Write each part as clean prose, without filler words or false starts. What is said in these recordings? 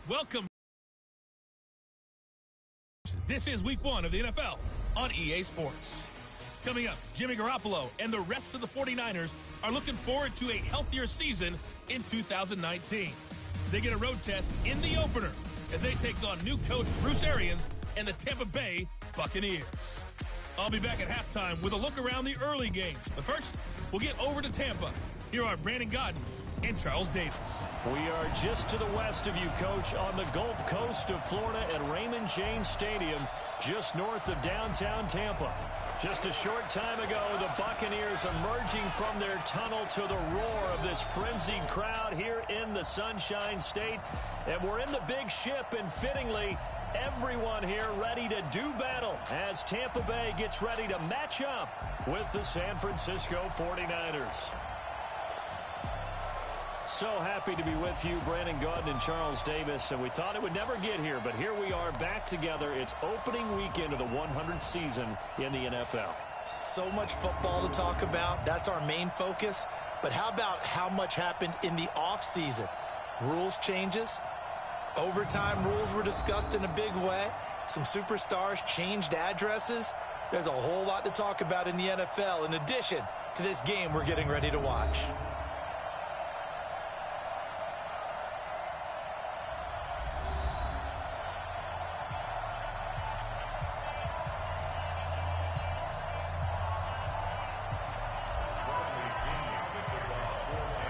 Welcome. This is week 1 of the NFL on EA Sports. Coming up, Jimmy Garoppolo and the rest of the 49ers are looking forward to a healthier season in 2019. They get a road test in the opener as they take on new coach Bruce Arians and the Tampa Bay Buccaneers. I'll be back at halftime with a look around the early games. But first, we'll get over to Tampa. Here are Brandon Godden and Charles Davis. We are just to the west of you, Coach, on the Gulf Coast of Florida at Raymond James Stadium, just north of downtown Tampa. Just a short time ago, the Buccaneers emerging from their tunnel to the roar of this frenzied crowd here in the Sunshine State. And we're in the big ship, and fittingly, everyone here ready to do battle as Tampa Bay gets ready to match up with the San Francisco 49ers. So happy to be with you, Brandon Godden and Charles Davis, and we thought it would never get here, but here we are back together. It's opening weekend of the 100th season in the NFL. So much football to talk about. That's our main focus. But how about how much happened in the offseason? Rules changes. Overtime rules were discussed in a big way. Some superstars changed addresses. There's a whole lot to talk about in the NFL in addition to this game we're getting ready to watch.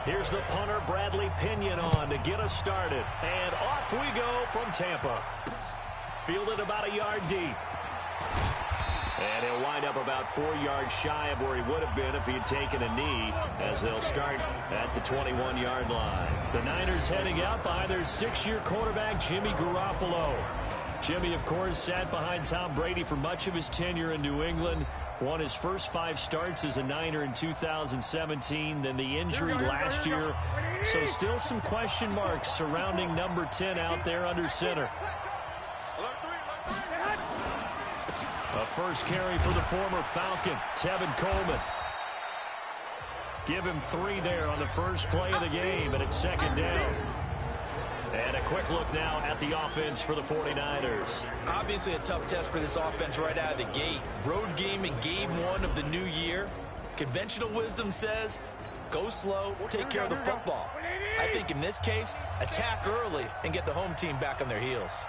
Here's the punter, Bradley Pinion, on to get us started. And off we go from Tampa. Fielded about a yard deep. And he'll wind up about 4 yards shy of where he would have been if he had taken a knee, as they'll start at the 21-yard line. The Niners heading out behind their 6-year quarterback, Jimmy Garoppolo. Jimmy, of course, sat behind Tom Brady for much of his tenure in New England. Won his first 5 starts as a Niner in 2017, then the injury last year. So still some question marks surrounding number 10 out there under center. A first carry for the former Falcon, Tevin Coleman. Give him 3 there on the first play of the game, and it's second down. And a quick look now at the offense for the 49ers. Obviously a tough test for this offense right out of the gate. Road game in game 1 of the new year. Conventional wisdom says, go slow, take care of the football. I think in this case, attack early and get the home team back on their heels.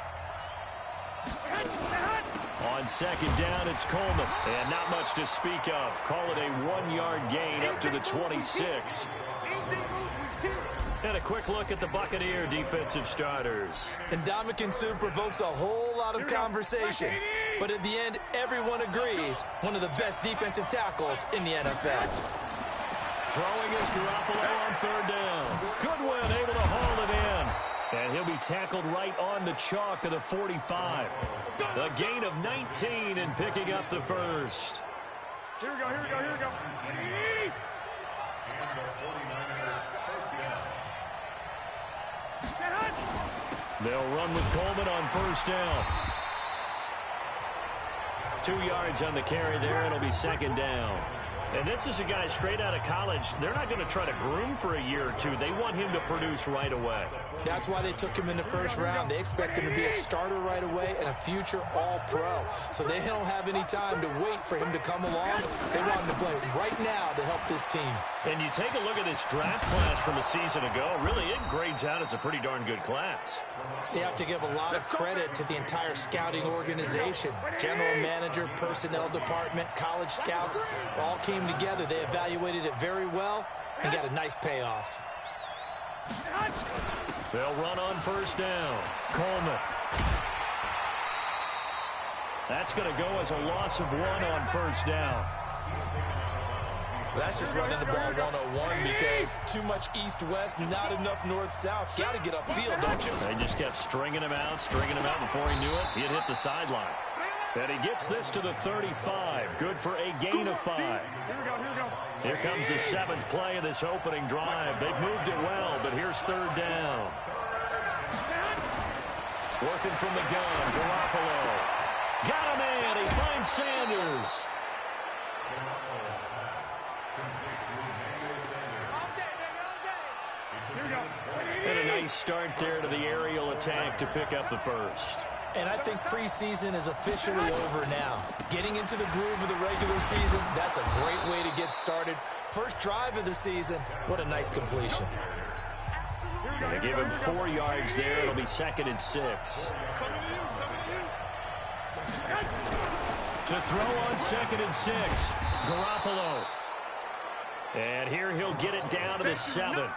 On second down, it's Coleman. And not much to speak of. Call it a 1-yard gain up to the 26. And a quick look at the Buccaneer defensive starters. And Ndamukong Suh provokes a whole lot of conversation. But at the end, everyone agrees, one of the best defensive tackles in the NFL. Throwing is Garoppolo on third down. Goodwin able to haul it in. And he'll be tackled right on the chalk of the 45. A gain of 19 and picking up the first. Here we go, here we go, here we go. They'll run with Coleman on first down. 2 yards on the carry there. It'll be second down. And this is a guy straight out of college. They're not going to try to groom for a year or 2. They want him to produce right away. That's why they took him in the first round. They expect him to be a starter right away and a future all-pro. So they don't have any time to wait for him to come along. They want him to play right now to help this team. And you take a look at this draft class from a season ago. Really, it grades out as a pretty darn good class. So you have to give a lot of credit to the entire scouting organization. General manager, personnel department, college scouts, all came together. They evaluated it very well and got a nice payoff. They'll run on first down. Coleman. That's going to go as a loss of 1 on first down. That's just running the ball 101 because too much east-west, not enough north-south. Got to get upfield, don't you? They just kept stringing him out before he knew it. He'd hit the sideline. And he gets this to the 35. Good for a gain of 5. Here we go, here we go. Here comes the 7th play of this opening drive. They've moved it well, but here's third down. Working from the gun, Garoppolo. Got him in. He finds Sanders. And a nice start there to the aerial attack to pick up the first. And I think preseason is officially over now. Getting into the groove of the regular season, that's a great way to get started. First drive of the season, what a nice completion. They give him 4 yards there. It'll be 2nd and 6. To throw on 2nd and 6, Garoppolo. And here he'll get it down to the 7.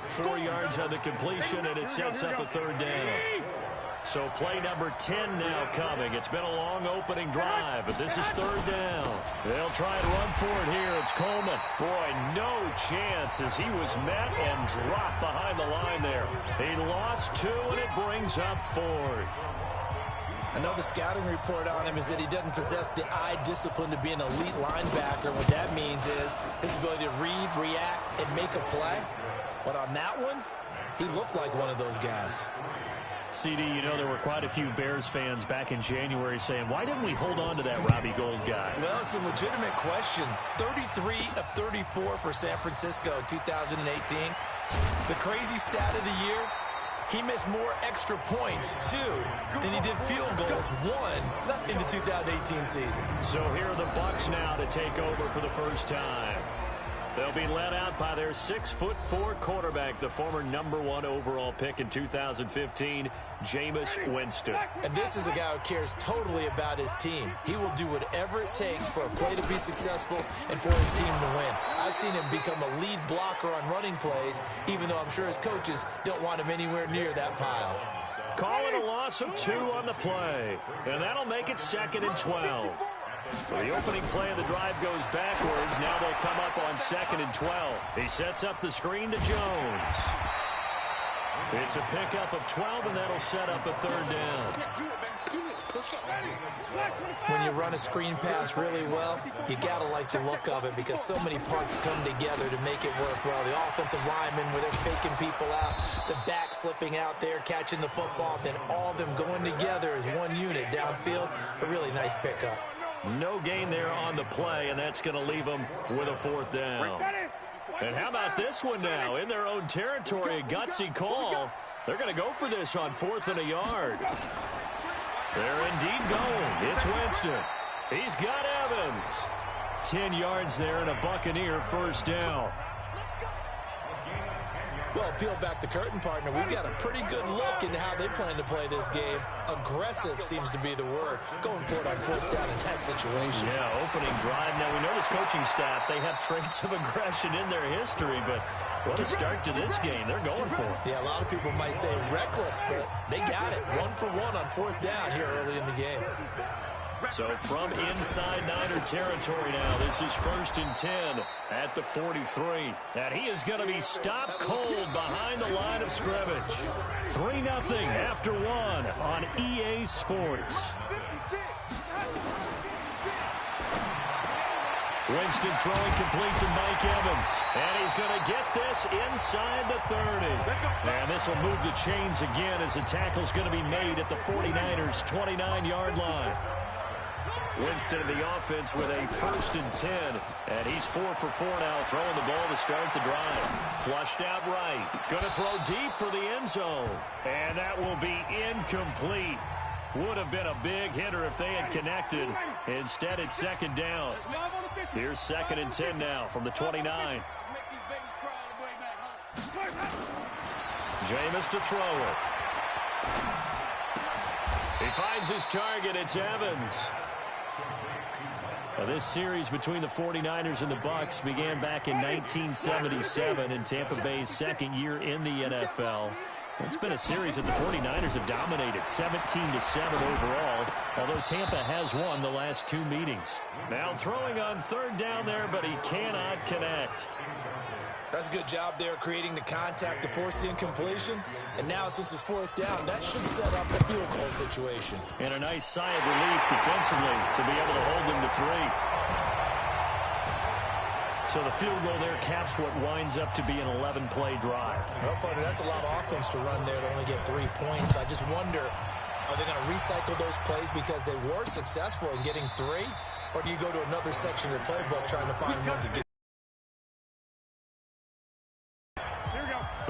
4 yards on the completion, and it sets up a 3rd down. So play number 10 now coming. It's been a long opening drive, but this is 3rd down. They'll try and run for it here. It's Coleman. Boy, no chance as he was met and dropped behind the line there. He lost 2, and it brings up 4th. I know the scouting report on him is that he doesn't possess the eye discipline to be an elite linebacker. What that means is his ability to read, react, and make a play. But on that one, he looked like one of those guys. CD, you know, there were quite a few Bears fans back in January saying, why didn't we hold on to that Robbie Gould guy? Well, it's a legitimate question. 33 of 34 for San Francisco 2018. The crazy stat of the year, he missed more extra points, 2, than he did field goals, 1, in the 2018 season. So here are the Bucs now to take over for the first time. They'll be led out by their 6'4" quarterback, the former #1 overall pick in 2015, Jameis Winston. And this is a guy who cares totally about his team. He will do whatever it takes for a play to be successful and for his team to win. I've seen him become a lead blocker on running plays, even though I'm sure his coaches don't want him anywhere near that pile. Calling a loss of 2 on the play, and that'll make it 2nd and 12. The opening play of the drive goes backwards. Now they'll come up on 2nd and 12. He sets up the screen to Jones. It's a pickup of 12, and that'll set up a 3rd down. When you run a screen pass really well, you got to like the look of it because so many parts come together to make it work well. The offensive linemen, where they're faking people out, the back slipping out there, catching the football, then all of them going together as one unit downfield. A really nice pickup. No gain there on the play, and that's going to leave them with a 4th down. And how about this one now? In their own territory, a gutsy call. They're going to go for this on 4th and a yard. They're indeed going. It's Winston. He's got Evans. 10 yards there and a Buccaneer 1st down. Well, peel back the curtain, partner. We've got a pretty good look into how they plan to play this game. Aggressive seems to be the word. Going for it on 4th down in that situation. Yeah, opening drive. Now, we know this coaching staff, they have traits of aggression in their history, but what a start to this game. They're going for it. Yeah, a lot of people might say reckless, but they got it. 1 for 1 on 4th down here early in the game. So from inside Niner territory now, this is 1st and 10 at the 43. And he is going to be stopped cold behind the line of scrimmage. 3-0 after 1 on EA Sports. Winston throwing complete to Mike Evans. And he's going to get this inside the 30. And this will move the chains again as the tackle's going to be made at the 49ers' 29-yard line. Winston in the offense with a 1st and 10. And he's 4 for 4 now, throwing the ball to start the drive. Flushed out right. Going to throw deep for the end zone. And that will be incomplete. Would have been a big hitter if they had connected. Instead, it's 2nd down. Here's 2nd and 10 now from the 29. Jameis to throw it. He finds his target. It's Evans. Now, this series between the 49ers and the Bucs began back in 1977 in Tampa Bay's 2nd year in the NFL. It's been a series that the 49ers have dominated, 17-7 overall, although Tampa has won the last 2 meetings. Now throwing on 3rd down there, but he cannot connect. That's a good job there creating the contact to force the incompletion. And now since it's 4th down, that should set up a field goal situation. And a nice sigh of relief defensively to be able to hold them to 3. So the field goal there caps what winds up to be an 11-play drive. Well, partner, that's a lot of offense to run there to only get 3 points. I just wonder, are they going to recycle those plays because they were successful in getting 3? Or do you go to another section of the playbook trying to find ones that get...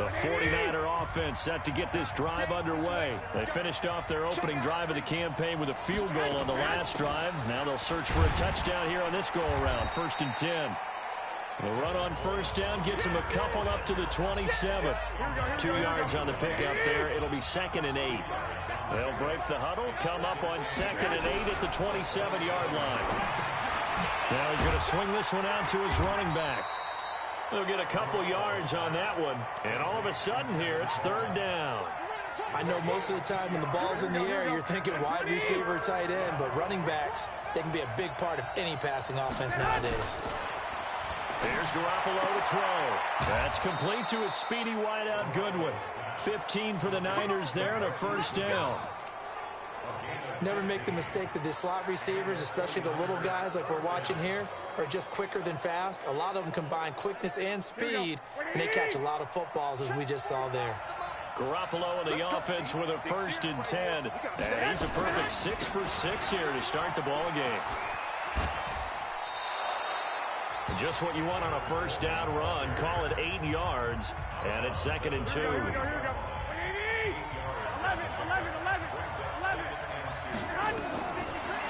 The 49er offense set to get this drive underway. They finished off their opening drive of the campaign with a field goal on the last drive. Now they'll search for a touchdown here on this go-around. 1st and 10. The run on first down gets them a couple up to the 27. 2 yards on the pickup there. It'll be 2nd and 8. They'll break the huddle, come up on 2nd and 8 at the 27-yard line. Now he's going to swing this one out to his running back. They'll get a couple yards on that one. And all of a sudden here, it's 3rd down. I know most of the time when the ball's in the air, you're thinking wide receiver, tight end, but running backs, they can be a big part of any passing offense nowadays. Here's Garoppolo to throw. That's complete to his speedy wideout Goodwin. 15 for the Niners there and a 1st down. Never make the mistake that the slot receivers, especially the little guys like we're watching here, are just quicker than fast. A lot of them combine quickness and speed, and they catch a lot of footballs, as we just saw there. Garoppolo in the offense with a 1st and 10. And he's a perfect 6 for 6 here to start the ball game. Just what you want on a 1st down run. Call it 8 yards, and it's 2nd and 2.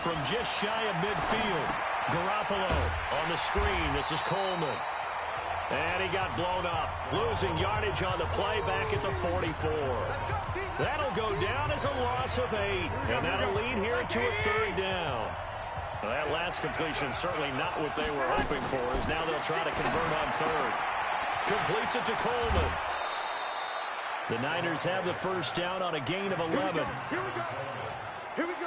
From just shy of midfield, Garoppolo on the screen. This is Coleman. And he got blown up, losing yardage on the play back at the 44. That'll go down as a loss of 8, and that'll lead here to a 3rd down. Well, that last completion certainly not what they were hoping for, as now they'll try to convert on 3rd. Completes it to Coleman. The Niners have the 1st down on a gain of 11. Here we go.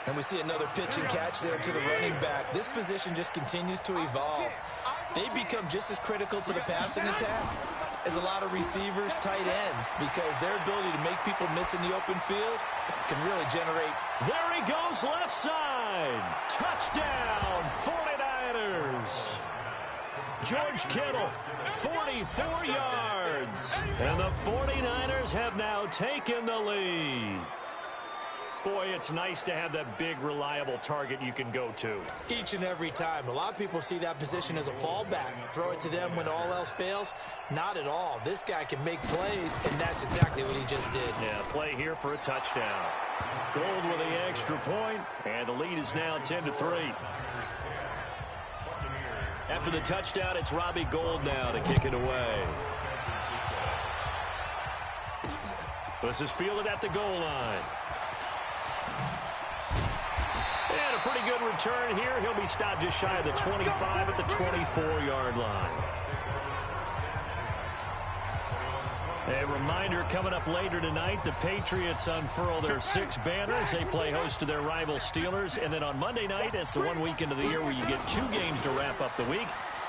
And we see another pitch and catch there to the running back. This position just continues to evolve. They become just as critical to the passing attack as a lot of receivers, tight ends, because their ability to make people miss in the open field can really generate. There he goes, left side. Touchdown, 49ers. George Kittle, 44 yards. And the 49ers have now taken the lead. Boy, it's nice to have that big, reliable target you can go to. Each and every time. A lot of people see that position as a fallback. Throw it to them when all else fails. Not at all. This guy can make plays, and that's exactly what he just did. Yeah, play here for a touchdown. Gold with the extra point, and the lead is now 10-3. After the touchdown, it's Robbie Gould now to kick it away. This is fielded at the goal line. And a pretty good return here. He'll be stopped just shy of the 25 at the 24-yard line. A reminder, coming up later tonight, the Patriots unfurl their 6 banners. They play host to their rival Steelers. And then on Monday night, it's the one weekend of the year where you get 2 games to wrap up the week.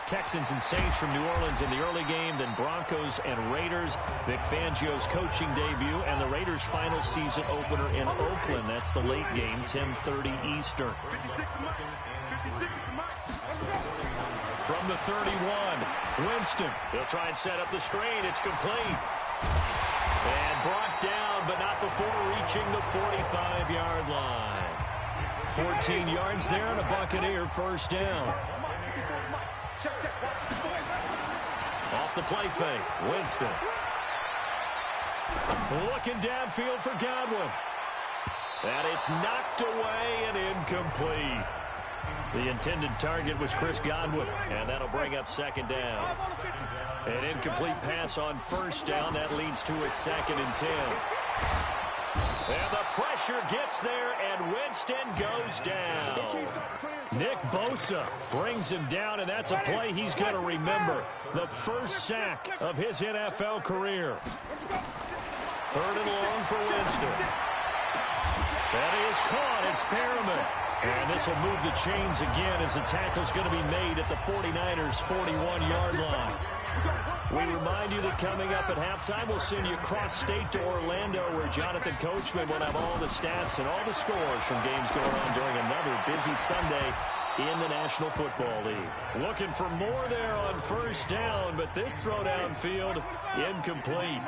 Texans and Saints from New Orleans in the early game, then Broncos and Raiders. Vic Fangio's coaching debut, and the Raiders' final season opener in Oakland. That's the late game, 10:30 Eastern. From the 31, Winston. He'll try and set up the screen. It's complete. And brought down, but not before reaching the 45-yard line. 14 yards there and a Buccaneer 1st down. Off the play fake, Winston. Looking downfield for Godwin. And it's knocked away and incomplete. The intended target was Chris Godwin, and that'll bring up 2nd down. An incomplete pass on 1st down. That leads to a 2nd and 10. And the pressure gets there, and Winston goes down. Nick Bosa brings him down, and that's a play he's going to remember. The first sack of his NFL career. 3rd and long for Winston. That is caught. It's Perriman. And this will move the chains again as the tackle's going to be made at the 49ers' 41-yard line. We remind you that coming up at halftime, we'll send you cross-state to Orlando, where Jonathan Coachman will have all the stats and all the scores from games going on during another busy Sunday in the National Football League. Looking for more there on 1st down, but this throw downfield incomplete.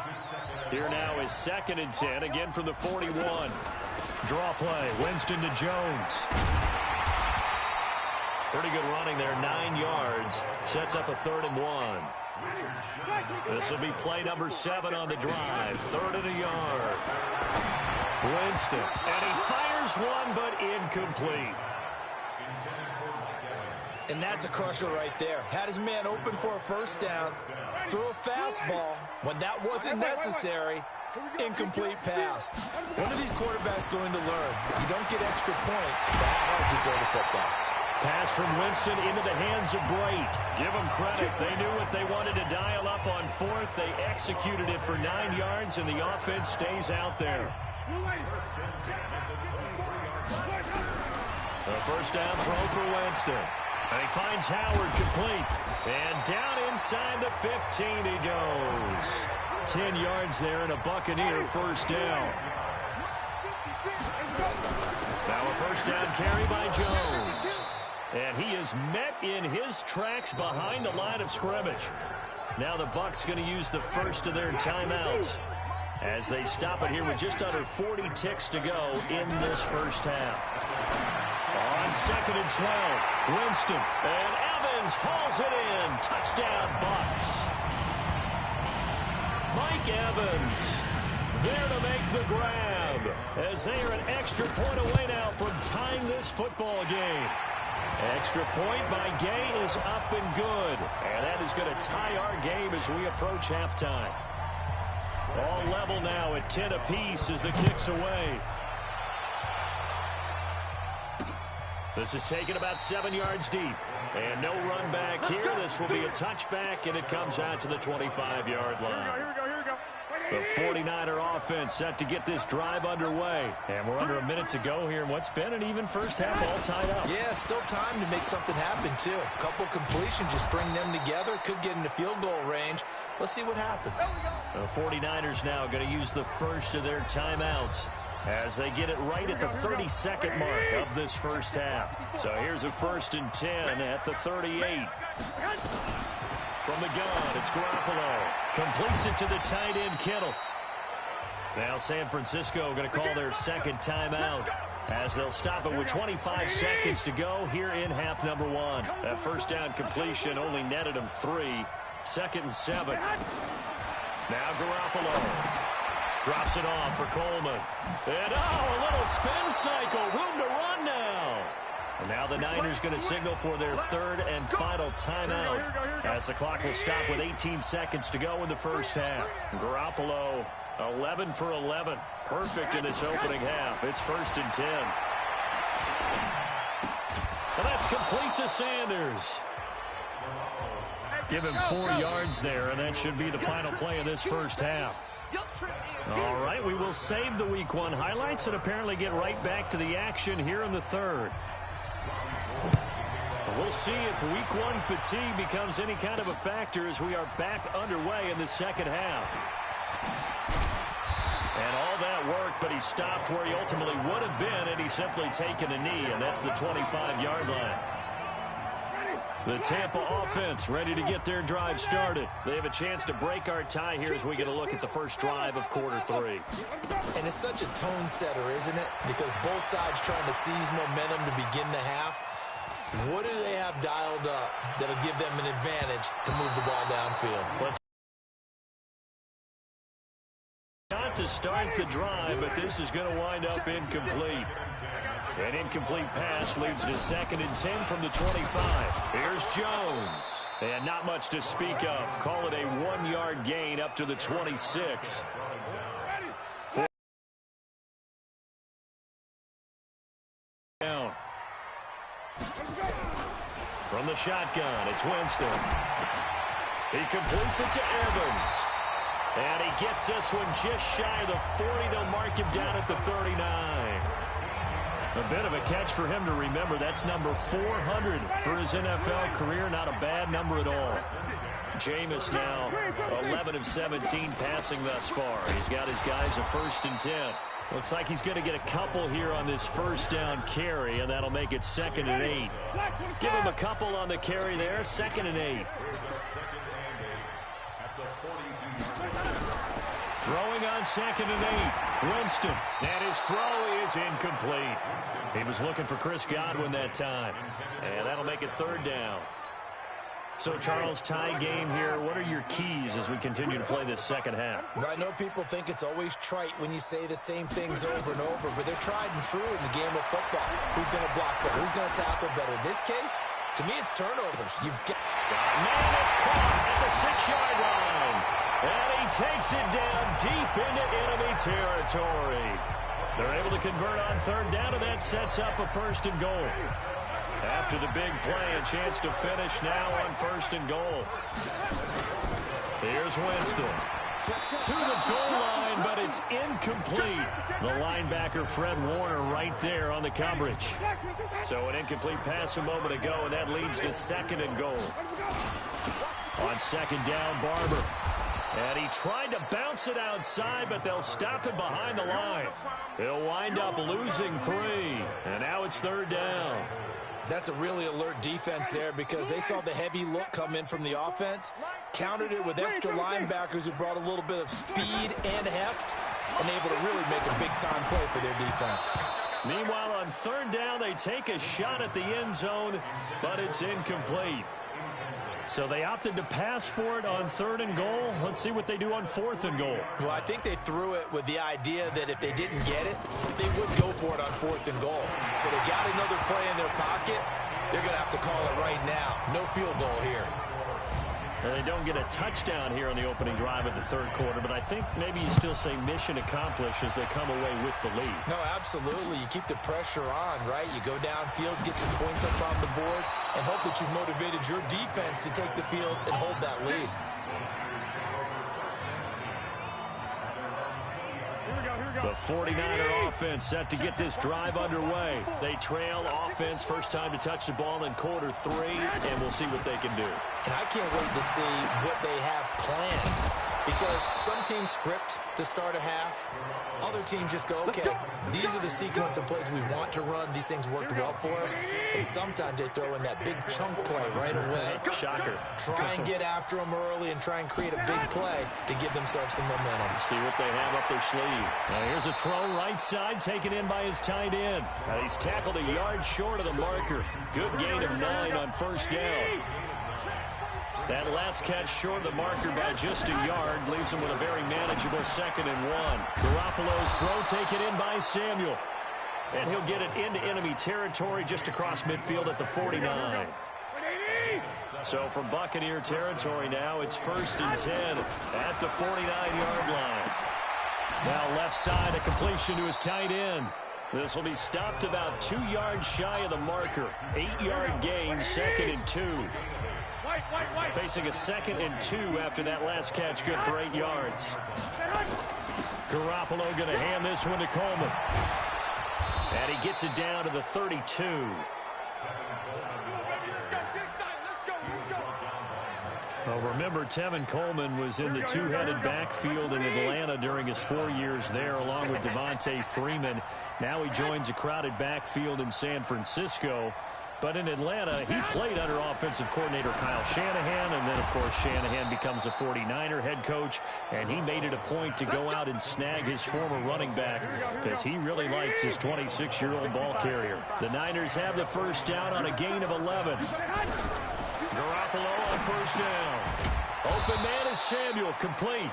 Here now is 2nd and 10, again from the 41. Draw play, Winston to Jones. Pretty good running there, 9 yards. Sets up a 3rd and 1. This will be play number 7 on the drive. 3rd and a yard. Winston, and he fires one, but incomplete. And that's a crusher right there. Had his man open for a first down. Threw a fastball when that wasn't necessary. Incomplete pass. When are these quarterbacks going to learn? You don't get extra points for how hard you throw the football. Pass from Winston into the hands of Brait. Give them credit. They knew what they wanted to dial up on 4th. They executed it for 9 yards, and the offense stays out there. The first down throw for Winston. And he finds Howard complete. And down inside the 15 he goes. 10 yards there and a Buccaneer first down. Now a first down carry by Jones. And he is met in his tracks behind the line of scrimmage. Now the Bucs going to use the first of their timeouts as they stop it here with just under 40 ticks to go in this first half. On 2nd and 12, Winston, and Evans hauls it in. Touchdown, Bucs. Mike Evans there to make the grab as they are an extra point away now from tying this football game. Extra point by Gay is up and good. And that is going to tie our game as we approach halftime. All level now at 10 apiece as the kick's away. This is taken about 7 yards deep. And no run back here. This will be a touchback, and it comes out to the 25-yard line. Here we go. The 49er offense set to get this drive underway. And we're under a minute to go here in what's been an even first half, all tied up. Yeah, still time to make something happen, too. A couple completions, just bring them together. Could get into field goal range. Let's see what happens. The 49ers now going to use the first of their timeouts as they get it right at the 32nd mark of this first half. So here's a 1st and 10 at the 38. From the gun, it's Garoppolo. Completes it to the tight end, Kittle. Now San Francisco going to call their second timeout as they'll stop it with 25 seconds to go here in half number 1. That first down completion only netted them 3. 2nd and 7. Now Garoppolo drops it off for Coleman. And a little spin cycle. Room to run now. And now the Niners going to signal for their 3rd and final timeout as the clock will stop with 18 seconds to go in the first half. Garoppolo 11 for 11. Perfect in this opening half. It's 1st and 10. And that's complete to Sanders. Give him 4 yards there, and that should be the final play of this first half. All right, we will save the Week 1 highlights and apparently get right back to the action here in the 3rd. We'll see if Week 1 fatigue becomes any kind of a factor as we are back underway in the second half. And all that worked, but he stopped where he ultimately would have been, and he's simply taken a knee, and that's the 25-yard line. The Tampa offense ready to get their drive started. They have a chance to break our tie here as we get a look at the first drive of quarter 3. And it's such a tone setter, isn't it? Because both sides trying to seize momentum to begin the half. What do they have dialed up that'll give them an advantage to move the ball downfield? Let's not to start the drive, but this is going to wind up incomplete. An incomplete pass leads to 2nd and 10 from the 25. Here's Jones. And not much to speak of. Call it a 1-yard gain up to the 26. Down. From the shotgun, it's Winston. He completes it to Evans. And he gets this one just shy of the 40. They'll mark him down at the 39. A bit of a catch for him to remember. That's number 400 for his NFL career. Not a bad number at all. Jameis now 11 of 17 passing thus far. He's got his guys a 1st and 10. Looks like he's going to get a couple here on this first down carry, and that'll make it 2nd and 8. Give him a couple on the carry there. 2nd and 8. Throwing on 2nd and 8. Winston. And his throw is incomplete. He was looking for Chris Godwin that time. And that'll make it 3rd down. So, Charles, tie game here. What are your keys as we continue to play this second half? I know people think it's always trite when you say the same things over and over, but they're tried and true in the game of football. Who's going to block better? Who's going to tackle better? In this case, to me, it's turnovers. You've got... Man, it's caught at the 6-yard line. And he takes it down deep into enemy territory. They're able to convert on third down, and that sets up a 1st and goal. After the big play, a chance to finish now on 1st and goal. Here's Winston. To the goal line, but it's incomplete. The linebacker, Fred Warner, right there on the coverage. So an incomplete pass a moment ago, and that leads to 2nd and goal. On 2nd down, Barber. And he tried to bounce it outside, but they'll stop him behind the line. He'll wind up losing 3. And now it's 3rd down. That's a really alert defense there because they saw the heavy look come in from the offense, countered it with extra linebackers who brought a little bit of speed and heft, and able to really make a big-time play for their defense. Meanwhile, on 3rd down, they take a shot at the end zone, but it's incomplete. So they opted to pass for it on 3rd and goal. Let's see what they do on 4th and goal. Well, I think they threw it with the idea that if they didn't get it, they would go for it on 4th and goal. So they got another play in their pocket. They're going to have to call it right now. No field goal here. And they don't get a touchdown here on the opening drive of the 3rd quarter, but I think maybe you still say mission accomplished as they come away with the lead. No, absolutely. You keep the pressure on, right? You go downfield, get some points up on the board, and hope that you've motivated your defense to take the field and hold that lead. The 49er offense set to get this drive underway. They trail offense, first time to touch the ball in quarter 3, and we'll see what they can do. And I can't wait to see what they have planned, because some teams script to start a half. Other teams just go, okay, these are the sequence of plays we want to run. These things worked well for us. And sometimes they throw in that big chunk play right away. Shocker. Try and get after them early and try and create a big play to give themselves some momentum. See what they have up their sleeve. Now here's a throw right side taken in by his tight end. Now he's tackled a yard short of the marker. Good gain of 9 on 1st down. That last catch short of the marker by just a yard leaves him with a very manageable 2nd and 1. Garoppolo's throw taken in by Samuel. And he'll get it into enemy territory just across midfield at the 49. So from Buccaneer territory now, it's 1st and 10 at the 49-yard line. Now left side, a completion to his tight end. This will be stopped about 2 yards shy of the marker. 8-yard gain, 2nd and 2. Facing a 2nd and 2 after that last catch, good for 8 yards. Garoppolo going to hand this one to Coleman. And he gets it down to the 32. Well, remember, Tevin Coleman was in the 2-headed backfield in Atlanta during his 4 years there, along with Devontae Freeman. Now he joins a crowded backfield in San Francisco. But in Atlanta, he played under offensive coordinator Kyle Shanahan, and then, of course, Shanahan becomes a 49er head coach, and he made it a point to go out and snag his former running back because he really likes his 26-year-old ball carrier. The Niners have the 1st down on a gain of 11. Garoppolo on 1st down. Open man is Samuel, complete.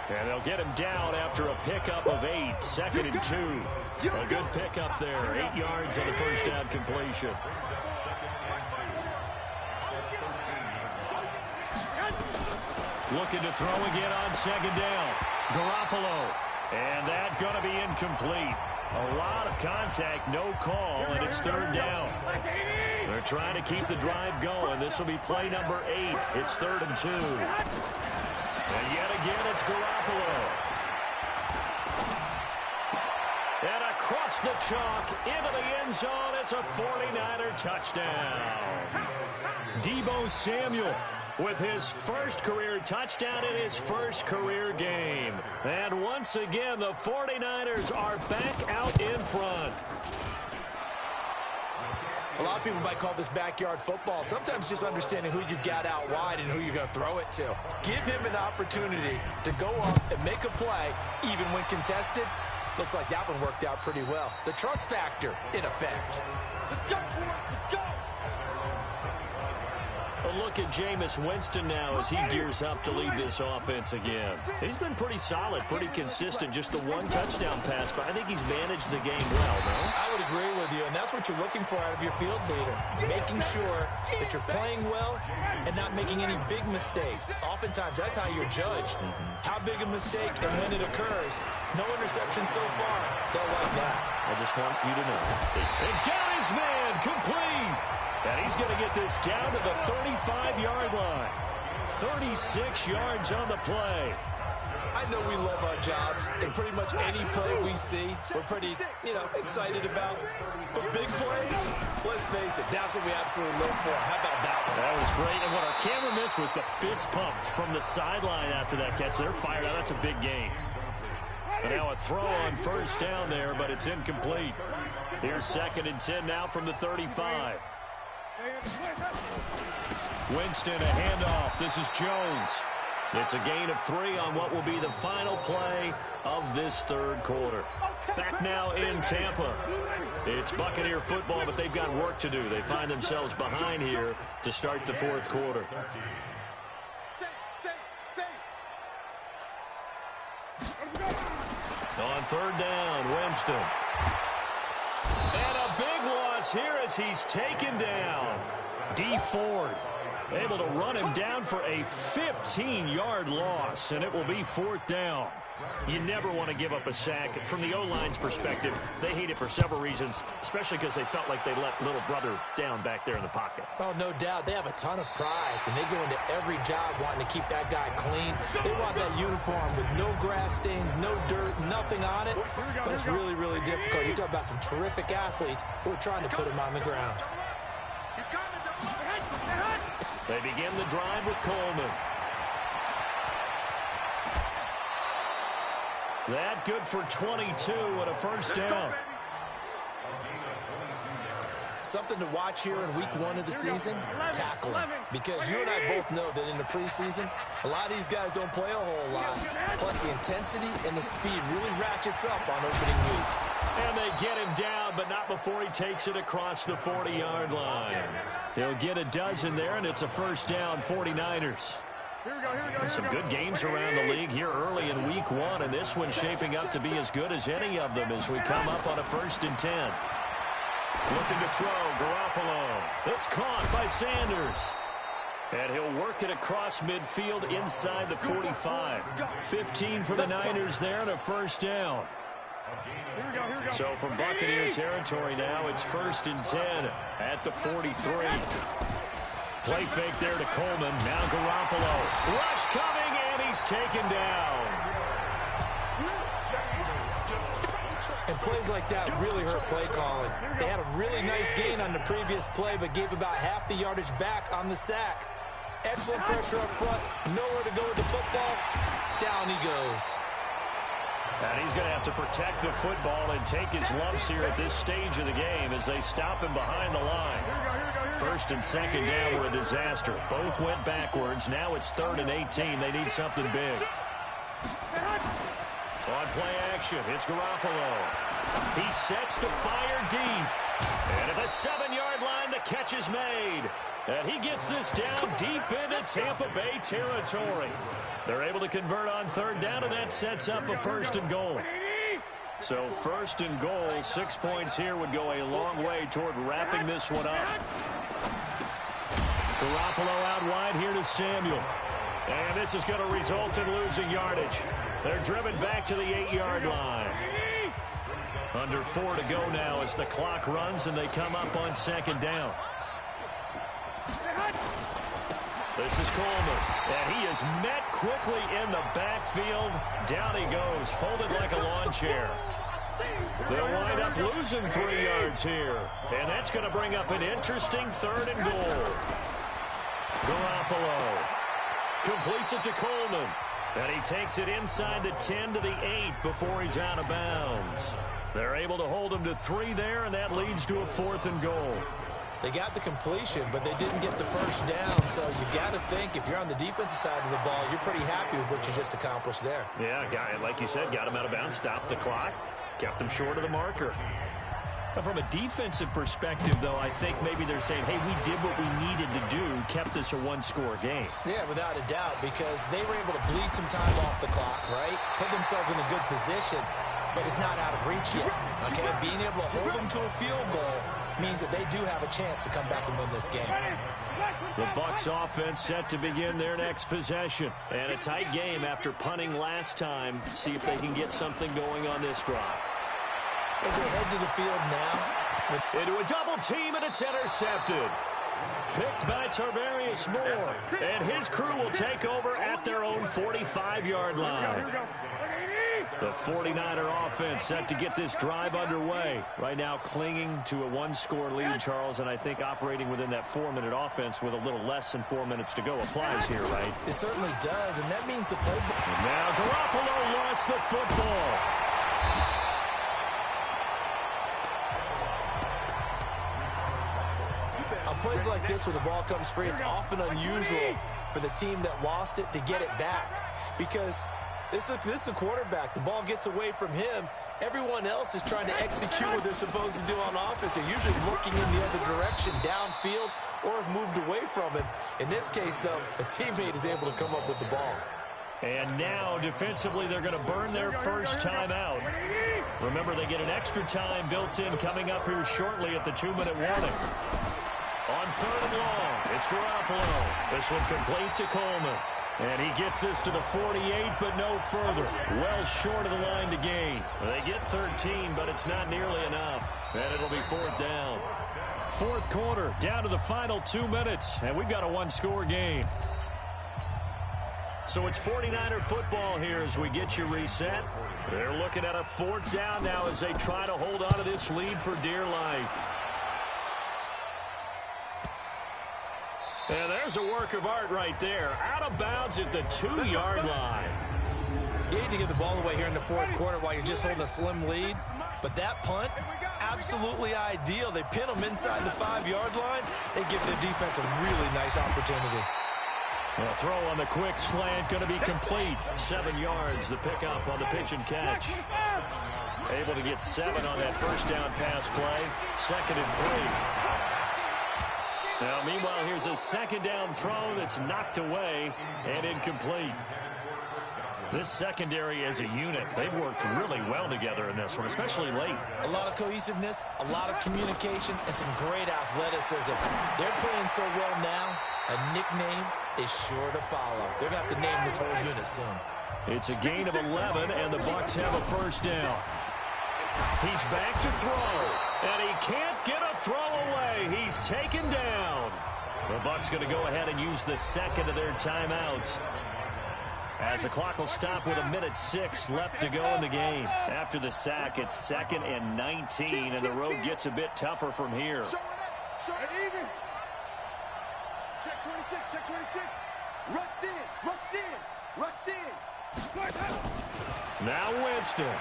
And they'll get him down after a pickup of 8, 2nd and 2. A good pickup there, 8 yards on the 1st down completion. Looking to throw again on 2nd down. Garoppolo. And that going to be incomplete. A lot of contact, no call, and it's 3rd down. They're trying to keep the drive going. This will be play number 8. It's 3rd and 2. And yet again, it's Garoppolo. And across the chalk, into the end zone, it's a 49er touchdown. Deebo Samuel with his 1st career touchdown in his 1st career game. And once again, the 49ers are back out in front. A lot of people might call this backyard football. Sometimes just understanding who you've got out wide and who you're going to throw it to. Give him an opportunity to go up and make a play, even when contested. Looks like that one worked out pretty well. The trust factor in effect. Let's go, let's go. Well, look at Jameis Winston now as he gears up to lead this offense again. He's been pretty solid, pretty consistent, just the one touchdown pass, but I think he's managed the game well, no? I would agree with you, and that's what you're looking for out of your field leader, making sure that you're playing well and not making any big mistakes. Oftentimes, that's how you're judged. How big a mistake and when it occurs. No interception so far. They'll like that. I just want you to know. And Gary's man complete. And he's going to get this down to the 35-yard line. 36 yards on the play. I know we love our jobs, and pretty much any play we see, we're pretty, excited about. But big plays, let's face it, that's what we absolutely live for. How about that one? That was great, and what our camera missed was the fist pump from the sideline after that catch. They're fired out. That's a big gain. And now a throw on first down there, but it's incomplete. Here's 2nd and 10 now from the 35. Winston, a handoff. This is Jones. It's a gain of 3 on what will be the final play of this third quarter. Back now in Tampa. It's Buccaneer football, but they've got work to do. They find themselves behind here to start the fourth quarter. On third down, Winston. And a big loss here as he's taken down. D. Ford able to run him down for a 15-yard loss, and it will be 4th down. You never want to give up a sack. From the O-line's perspective, they hate it for several reasons, especially because they felt like they let little brother down back there in the pocket. Oh, no doubt. They have a ton of pride, and they go into every job wanting to keep that guy clean. They want that uniform with no grass stains, no dirt, nothing on it. But it's really, really difficult. You talk about some terrific athletes who are trying to put him on the ground. They begin the drive with Coleman. That good for 22 and a first down. Something to watch here in week 1 of the season, tackling. Because you and I both know that in the preseason, a lot of these guys don't play a whole lot. Plus the intensity and the speed really ratchets up on opening week. And they get him down, but not before he takes it across the 40-yard line. He'll get a dozen there, and it's a first down, 49ers. Some good games around the league here early in week 1, and this one's shaping up to be as good as any of them as we come up on a 1st and 10. Looking to throw, Garoppolo. It's caught by Sanders. And he'll work it across midfield inside the 45. 15 for the Niners there and a first down. So from Buccaneer territory now, it's 1st and 10 at the 43. Play fake there to Coleman. Now Garoppolo. Rush coming, and he's taken down. And plays like that really hurt play calling. They had a really nice gain on the previous play, but gave about half the yardage back on the sack. Excellent pressure up front. Nowhere to go with the football. Down he goes. And he's going to have to protect the football and take his lumps here at this stage of the game as they stop him behind the line. 1st and 2nd down were a disaster. Both went backwards. Now it's 3rd and 18. They need something big. On play action, it's Garoppolo. He sets to fire deep. And at the 7-yard line, the catch is made. And he gets this down deep into Tampa Bay territory. They're able to convert on 3rd down, and that sets up a 1st and goal. So 1st and goal, 6 points here would go a long way toward wrapping this one up. Garoppolo out wide here to Samuel. And this is going to result in losing yardage. They're driven back to the 8-yard line. Under 4 to go now as the clock runs and they come up on 2nd down. This is Coleman, and he is met quickly in the backfield. Down he goes, folded like a lawn chair. They'll wind up losing 3 yards here, and that's going to bring up an interesting 3rd and goal. Garoppolo completes it to Coleman, and he takes it inside the 10 to the 8 before he's out of bounds. They're able to hold him to 3 there, and that leads to a 4th and goal. They got the completion, but they didn't get the first down, so you got to think if you're on the defensive side of the ball, you're pretty happy with what you just accomplished there. Yeah, guy, like you said, got him out of bounds, stopped the clock, kept him short of the marker. From a defensive perspective, though, I think maybe they're saying, hey, we did what we needed to do, kept this a one-score game. Yeah, without a doubt, because they were able to bleed some time off the clock, right? Put themselves in a good position, but it's not out of reach yet. Okay, being able to hold them to a field goal means that they do have a chance to come back and win this game. The Bucs offense set to begin their next possession. And a tight game after punting last time. See if they can get something going on this drive. As they head to the field now. Into a double team, and it's intercepted. Picked by Tarvarius Moore. And his crew will take over at their own 45-yard line. The 49er offense set to get this drive underway. Right now clinging to a one-score lead, Charles, and I think operating within that 4-minute offense with a little less than 4 minutes to go applies here, right? It certainly does, and that means the playbook. Now Garoppolo lost the football. On plays like this where the ball comes free, it's often unusual for the team that lost it to get it back because this is the quarterback. The ball gets away from him. Everyone else is trying to execute what they're supposed to do on offense. They're usually looking in the other direction, downfield, or have moved away from it. In this case, though, a teammate is able to come up with the ball. And now, defensively, they're going to burn their first timeout. Remember, they get an extra time built in coming up here shortly at the 2-minute warning. On 3rd and long, it's Garoppolo. This one complete to Coleman. And he gets this to the 48, but no further. Well short of the line to gain. They get 13, but it's not nearly enough. And it'll be 4th down. 4th quarter, down to the final 2 minutes. And we've got a one-score game. So it's 49er football here as we get you reset. They're looking at a 4th down now as they try to hold on to this lead for dear life. And there's a work of art right there. Out of bounds at the 2-yard line. You hate to give the ball away here in the 4th quarter while you're just holding a slim lead. But that punt, absolutely ideal. They pin them inside the 5-yard line. They give their defense a really nice opportunity. A throw on the quick slant going to be complete. 7 yards, the pickup on the pitch and catch. Able to get 7 on that first down pass play. 2nd and 3. Now, meanwhile, here's a 2nd down throw that's knocked away and incomplete. This secondary as a unit, they've worked really well together in this one, especially late. A lot of cohesiveness, a lot of communication, and some great athleticism. They're playing so well now, a nickname is sure to follow. They're going to have to name this whole unit soon. It's a gain of 11, and the Bucs have a first down. He's back to throw, and he can't get a throw away. He's taken down. The Bucs going to go ahead and use the 2nd of their timeouts. As the clock will stop with 1:06 left to go in the game. After the sack, it's 2nd and 19, and the road gets a bit tougher from here. Check 26, check 26. Rush in, rush in, rush in. Now Winston.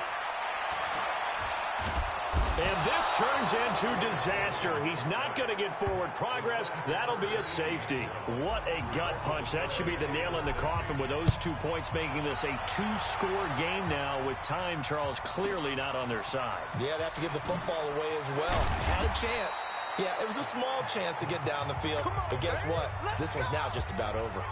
And this turns into disaster. He's not going to get forward progress. That'll be a safety. What a gut punch. That should be the nail in the coffin with those 2 points, making this a 2-score game now with time, Charles, clearly not on their side. Yeah, they have to give the football away as well. Had a chance. Yeah, it was a small chance to get down the field. But guess what? This one's now just about over.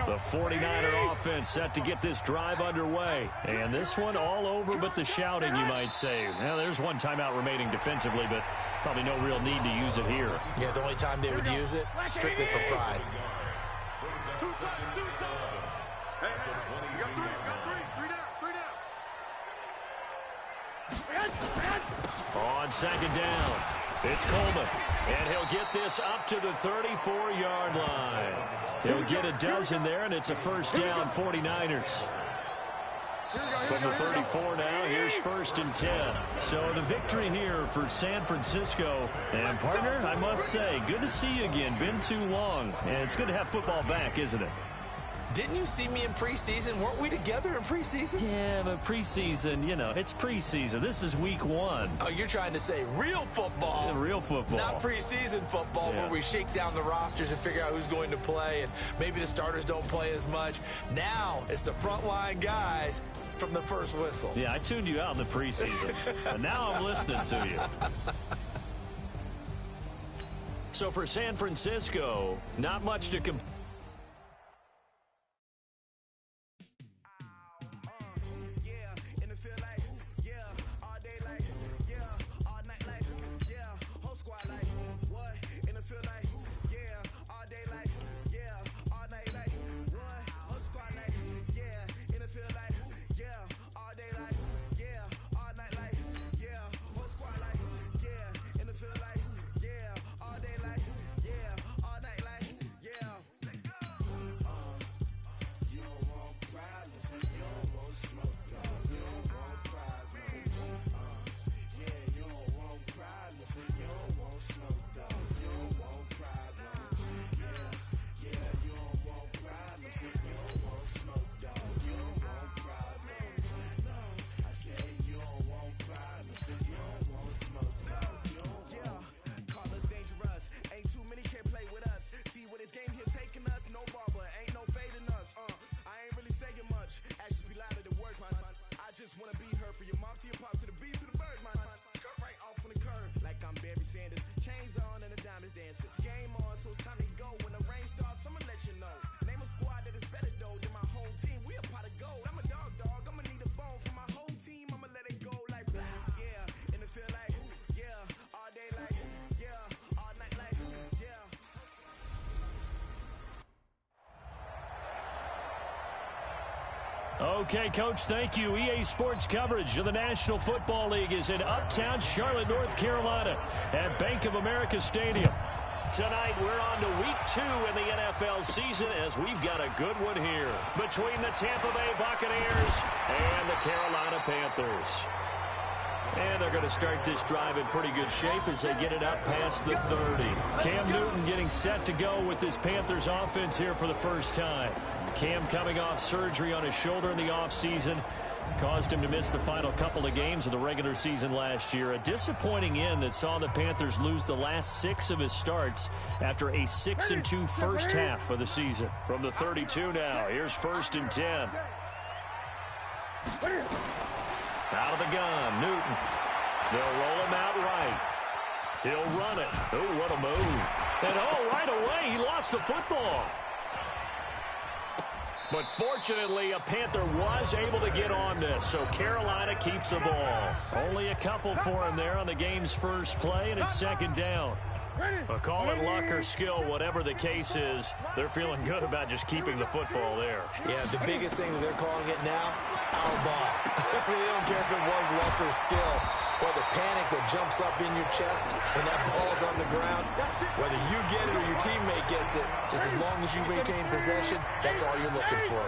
The 49er offense set to get this drive underway. And this one all over but the shouting, you might say. Well, there's one timeout remaining defensively, but probably no real need to use it here. Yeah, the only time they would use it, strictly for pride. On 2nd down, it's Coleman. And he'll get this up to the 34-yard line. He'll get a dozen there, and it's a first down, 49ers. From the 34 now, here's 1st and 10. So the victory here for San Francisco. And, partner, I must say, good to see you again. Been too long. And it's good to have football back, isn't it? Didn't you see me in preseason? Weren't we together in preseason? Yeah, but preseason, you know, it's preseason. This is week 1. Oh, you're trying to say real football. Yeah, real football. Not preseason football where we shake down the rosters and figure out who's going to play, and maybe the starters don't play as much. Now it's the frontline guys from the first whistle. Yeah, I tuned you out in the preseason, and now I'm listening to you. So for San Francisco, not much to compare. Okay, Coach, thank you. EA Sports coverage of the National Football League is in Uptown Charlotte, North Carolina at Bank of America Stadium. Tonight, we're on to week 2 in the NFL season as we've got a good one here between the Tampa Bay Buccaneers and the Carolina Panthers. And they're going to start this drive in pretty good shape as they get it up past the 30. Cam Newton getting set to go with this Panthers offense here for the first time. Cam coming off surgery on his shoulder in the offseason. Caused him to miss the final couple of games of the regular season last year. A disappointing end that saw the Panthers lose the last 6 of his starts after a 6-2 first half of the season. From the 32 now, here's 1st and 10. Out of the gun, Newton. They'll roll him out right. He'll run it. Oh, what a move. And right away, he lost the football. But fortunately, a Panther was able to get on this, so Carolina keeps the ball. Only a couple for him there on the game's first play, and it's 2nd down. Call it luck or skill, whatever the case is, they're feeling good about just keeping the football there. Yeah, the biggest thing that they're calling it now, our ball. They don't care if it was luck or skill. Or the panic that jumps up in your chest when that ball's on the ground. Whether you get it or your teammate gets it, just as long as you maintain possession, that's all you're looking for.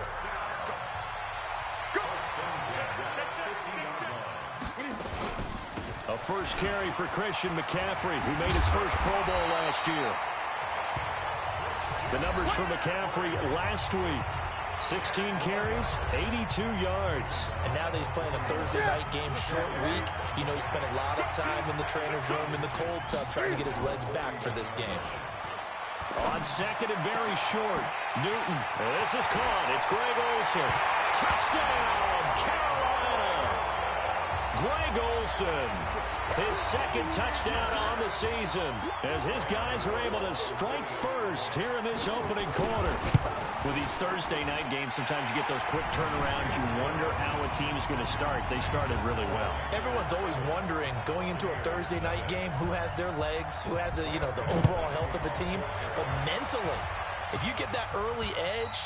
A first carry for Christian McCaffrey, who made his first Pro Bowl last year. The numbers for McCaffrey last week. 16 carries, 82 yards. And now that he's playing a Thursday night game, short week, you know he spent a lot of time in the trainer's room in the cold tub trying to get his legs back for this game. On 2nd and very short, Newton. This is caught. It's Greg Olsen. Touchdown, Carolina. Greg Olsen, his 2nd touchdown on the season, as his guys are able to strike first here in this opening quarter. With these Thursday night games, sometimes you get those quick turnarounds. You wonder how a team's going to start. They started really well. Everyone's always wondering, going into a Thursday night game, who has their legs, who has the overall health of a team. But mentally, if you get that early edge,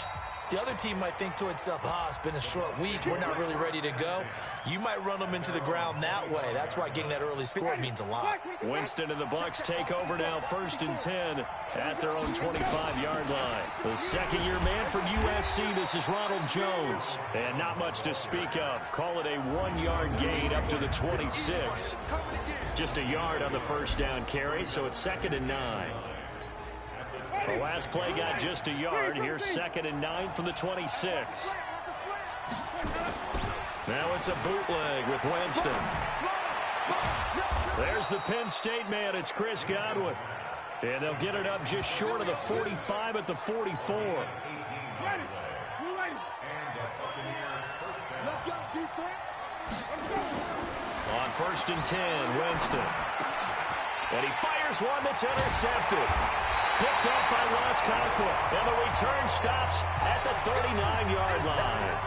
the other team might think to itself, it's been a short week, we're not really ready to go. You might run them into the ground that way. That's why getting that early score means a lot. Winston and the Bucs take over now, 1st and 10 at their own 25-yard line. The second-year man from USC, this is Ronald Jones. And not much to speak of. Call it a 1-yard gain up to the 26. Just a yard on the first down carry, so it's 2nd and 9. The last play got just a yard. Here's 2nd and 9 from the 26. Now it's a bootleg with Winston. There's the Penn State man. It's Chris Godwin. And they'll get it up just short of the 45 at the 44. Let's go, first and 10. Winston. And he fires one that's intercepted. Picked up by Wes Conklin. And the return stops at the 39-yard line.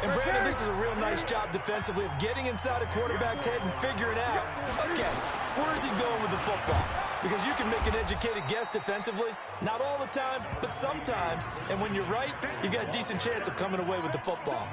And Brandon, this is a real nice job defensively of getting inside a quarterback's head and figuring out, okay, where is he going with the football? Because you can make an educated guess defensively. Not all the time, but sometimes. And when you're right, you got a decent chance of coming away with the football.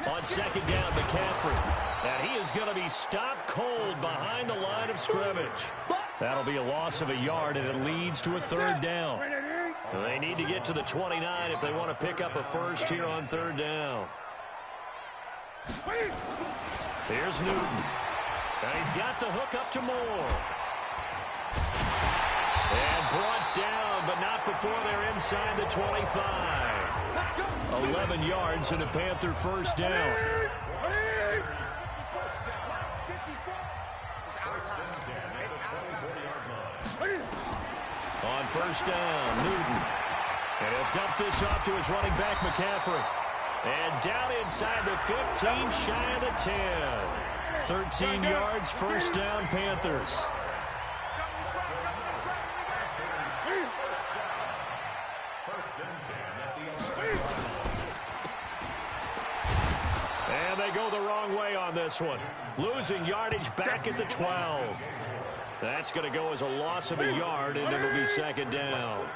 On second down, McCaffrey. And he is going to be stopped cold behind the line of scrimmage. That'll be a loss of a yard, and it leads to a third down. And they need to get to the 29 if they want to pick up a first here on third down. Here's Newton. And he's got the hook up to Moore. And brought down, but not before they're inside the 25. 11 yards and a Panther first down. On first down, Newton. And he'll dump this off to his running back, McCaffrey. And down inside the 15, shy of the 10. 13 yards, first down, Panthers. And they go the wrong way on this one. Losing yardage back at the 12. That's going to go as a loss of a yard, and it'll be second down.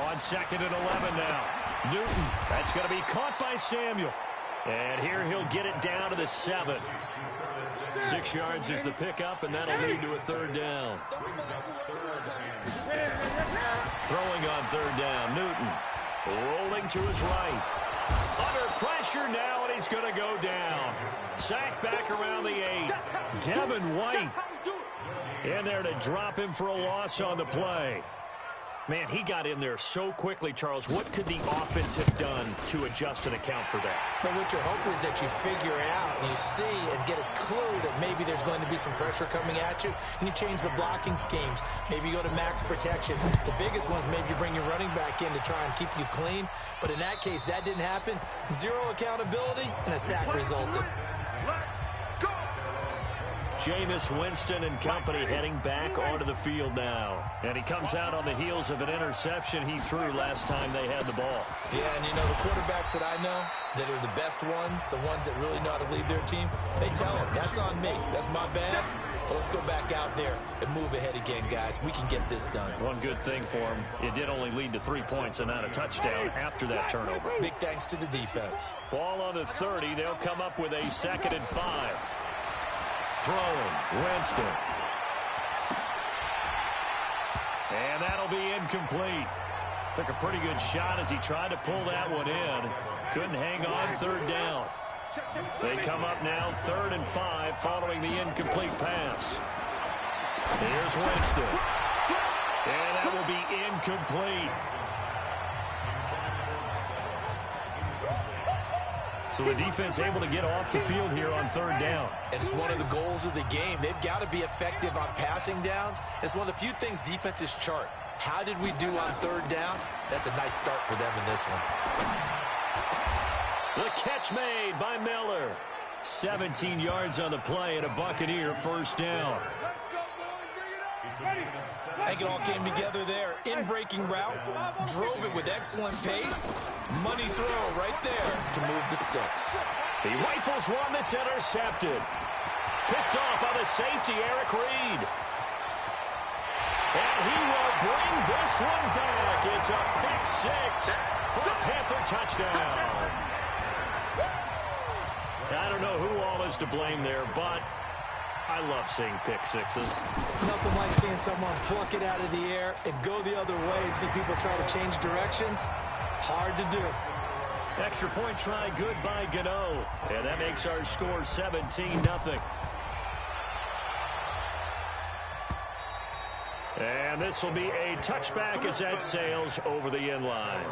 On second and 11 now. Newton. That's going to be caught by Samuel. And here he'll get it down to the 7. 6 yards is the pickup, and that'll lead to a third down. Throwing on third down, Newton. Rolling to his right. Under pressure now, and he's going to go down. Sacked back around the 8. Devin White in there to drop him for a loss on the play. Man, he got in there so quickly, Charles. What could the offense have done to adjust and account for that? But what you're hoping is that you figure out and you see and get a clue that maybe there's going to be some pressure coming at you, and you change the blocking schemes. Maybe you go to max protection. The biggest one's maybe you bring your running back in to try and keep you clean. But in that case, that didn't happen. Zero accountability, and a sack resulted. Jameis Winston and company heading back onto the field now. And he comes out on the heels of an interception he threw last time they had the ball. Yeah, and you know, the quarterbacks that I know that are the best ones, the ones that really know how to lead their team, they tell them, that's on me. That's my bad. But let's go back out there and move ahead again, guys. We can get this done. One good thing for him, it did only lead to 3 points and not a touchdown after that turnover. Big thanks to the defense. Ball on the 30. They'll come up with a second and 5. Throwing, Winston. And that'll be incomplete. Took a pretty good shot as he tried to pull that one in. Couldn't hang on third down. They come up now 3rd and 5 following the incomplete pass. Here's Winston. And that will be incomplete. So the defense able to get off the field here on third down. And it's one of the goals of the game. They've got to be effective on passing downs. It's one of the few things defenses chart. How did we do on third down? That's a nice start for them in this one. The catch made by Miller. 17 yards on the play and a Buccaneer first down. I think it all came together there. In-breaking route, drove it with excellent pace. Money throw right there to move the sticks. He rifles one that's intercepted. Picked off by the safety, Eric Reed. And he will bring this one back. It's a pick 6 for a Panther touchdown. I don't know who all is to blame there, but I love seeing pick 6s. Nothing like seeing someone pluck it out of the air and go the other way and see people try to change directions. Hard to do. Extra point try, good by Gano. And that makes our score 17-0. And this will be a touchback as that sails over the end line.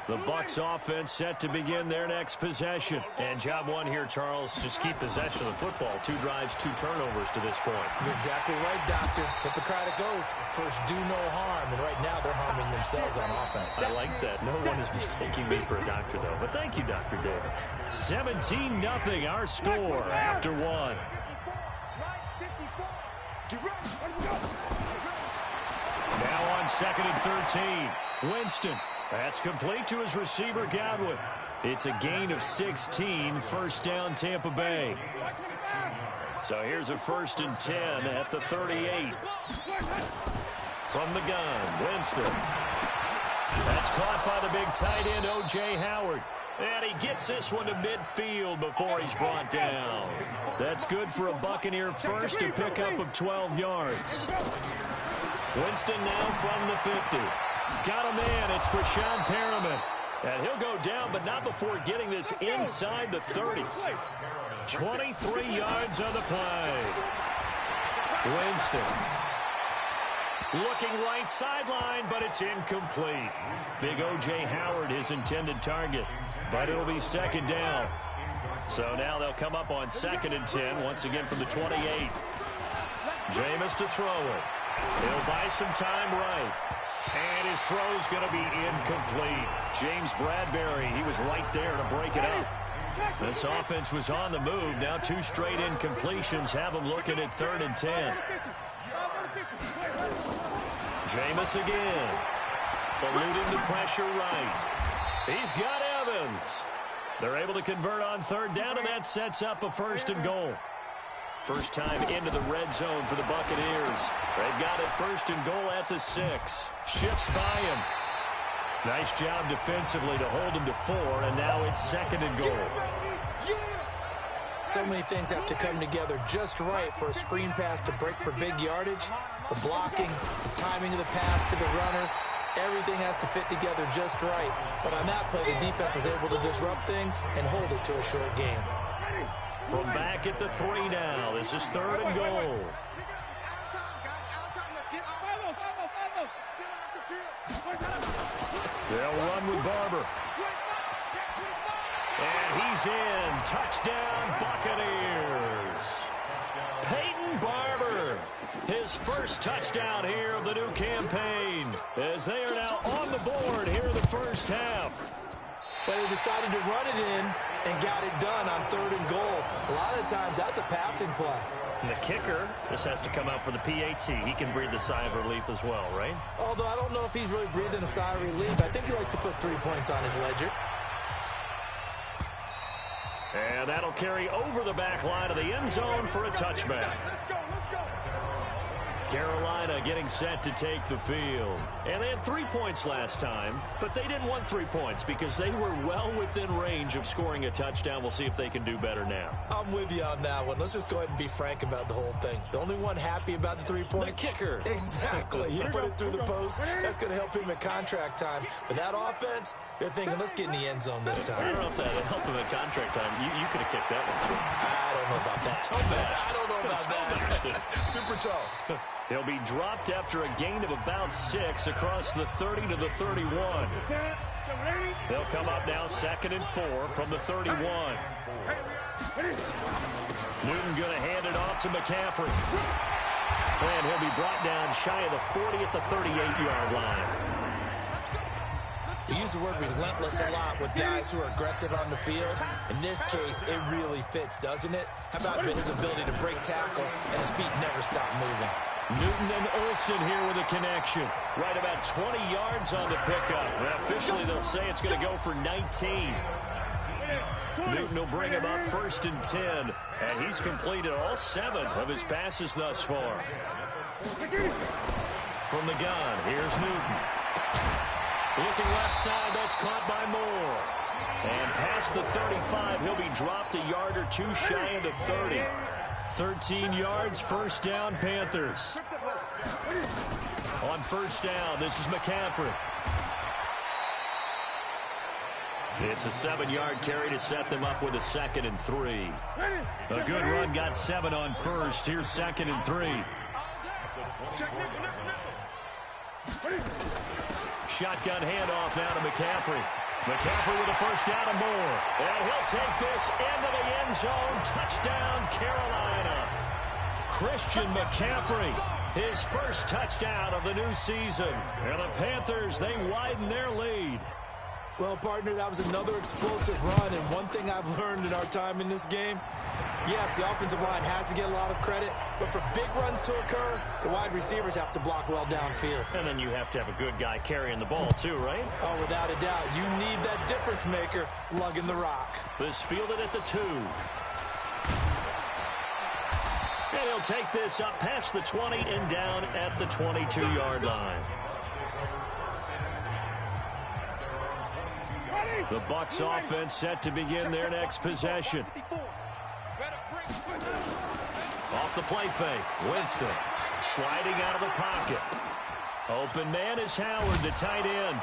The Bucs offense set to begin their next possession. And job one here, Charles, just keep possession of the football. 2 drives, 2 turnovers to this point. You're exactly right, Doctor. Hippocratic oath. First, do no harm. And right now, they're harming themselves on offense. I like that. No one is mistaking me for a doctor, though. But thank you, Dr. Davis. 17-0, our score after 1. Now on 2nd and 13. Winston. That's complete to his receiver, Godwin. It's a gain of 16, first down, Tampa Bay. So here's a 1st and 10 at the 38. From the gun, Winston. That's caught by the big tight end, O.J. Howard. And he gets this one to midfield before he's brought down. That's good for a Buccaneer first, a pickup of 12 yards. Winston now from the 50. Got a man, it's Brashad Perriman. And he'll go down, but not before getting this inside the 30. 23 yards on the play. Winston. Looking right sideline, but it's incomplete. Big O.J. Howard, his intended target. But it'll be 2nd down. So now they'll come up on 2nd and 10, once again from the 28. Jameis to throw it. He'll buy some time right. And his throw's going to be incomplete. James Bradbury, he was right there to break it up. This offense was on the move. Now 2 straight incompletions have them looking at 3rd and 10. Jameis again. Eluding the pressure right. He's got Evans. They're able to convert on 3rd down, and that sets up a 1st and goal. First time into the red zone for the Buccaneers. They've got it 1st and goal at the 6. Shifts by him. Nice job defensively to hold him to 4, and now it's 2nd and goal. So many things have to come together just right for a screen pass to break for big yardage. The blocking, the timing of the pass to the runner, everything has to fit together just right. But on that play, the defense was able to disrupt things and hold it to a short game. From back at the 3 now, this is 3rd and goal. They'll run with Barber. And he's in. Touchdown, Buccaneers. Peyton Barber, his first touchdown here of the new campaign, as they are now on the board here in the first half. But he decided to run it in and got it done on 3rd and goal. A lot of times, that's a passing play. And the kicker just has to come out for the PAT. He can breathe the sigh of relief as well, right? Although I don't know if he's really breathing a sigh of relief. I think he likes to put 3 points on his ledger. And that'll carry over the back line of the end zone for a touchback. Carolina getting set to take the field. And they had 3 points last time, but they didn't want 3 points because they were well within range of scoring a touchdown. We'll see if they can do better now. I'm with you on that one. Let's just go ahead and be frank about the whole thing. The only one happy about the 3-point? The kicker. Exactly. He put it through the post. That's going to help him at contract time. But that offense, they're thinking, let's get in the end zone this time. I don't know if that helped him at contract time. You could have kicked that one through. I don't know about that. Toe bash. I don't know about that. Super toe. He'll be dropped after a gain of about 6 across the 30 to the 31. They'll come up now 2nd and 4 from the 31. Newton going to hand it off to McCaffrey. And he'll be brought down shy of the 40 at the 38-yard line. We use the word relentless a lot with guys who are aggressive on the field. In this case, it really fits, doesn't it? How about his ability to break tackles and his feet never stop moving? Newton and Olsen here with a connection. Right about 20 yards on the pickup. And officially, they'll say it's going to go for 19. Newton will bring him up 1st and 10. And he's completed all 7 of his passes thus far. From the gun, here's Newton. Looking left side, that's caught by Moore. And past the 35, he'll be dropped a yard or 2 shy of the 30. 13 yards, 1st down, Panthers. On 1st down, this is McCaffrey. It's a 7-yard carry to set them up with a 2nd and 3. A good run, got 7 on 1st. Here's 2nd and 3. Shotgun handoff now to McCaffrey. McCaffrey with a first down and more. And he'll take this into the end zone. Touchdown, Carolina. Christian McCaffrey, his first touchdown of the new season. And the Panthers, they widen their lead. Well, partner, that was another explosive run, and one thing I've learned in our time in this game, yes, the offensive line has to get a lot of credit, but for big runs to occur, the wide receivers have to block well downfield. And then you have to have a good guy carrying the ball, too, right? Oh, without a doubt. You need that difference maker lugging the rock. This fielded at the 2. And he'll take this up past the 20 and down at the 22-yard line. The Bucs offense set to begin their next possession. Off the play fake, Winston sliding out of the pocket. Open man is Howard, the tight end.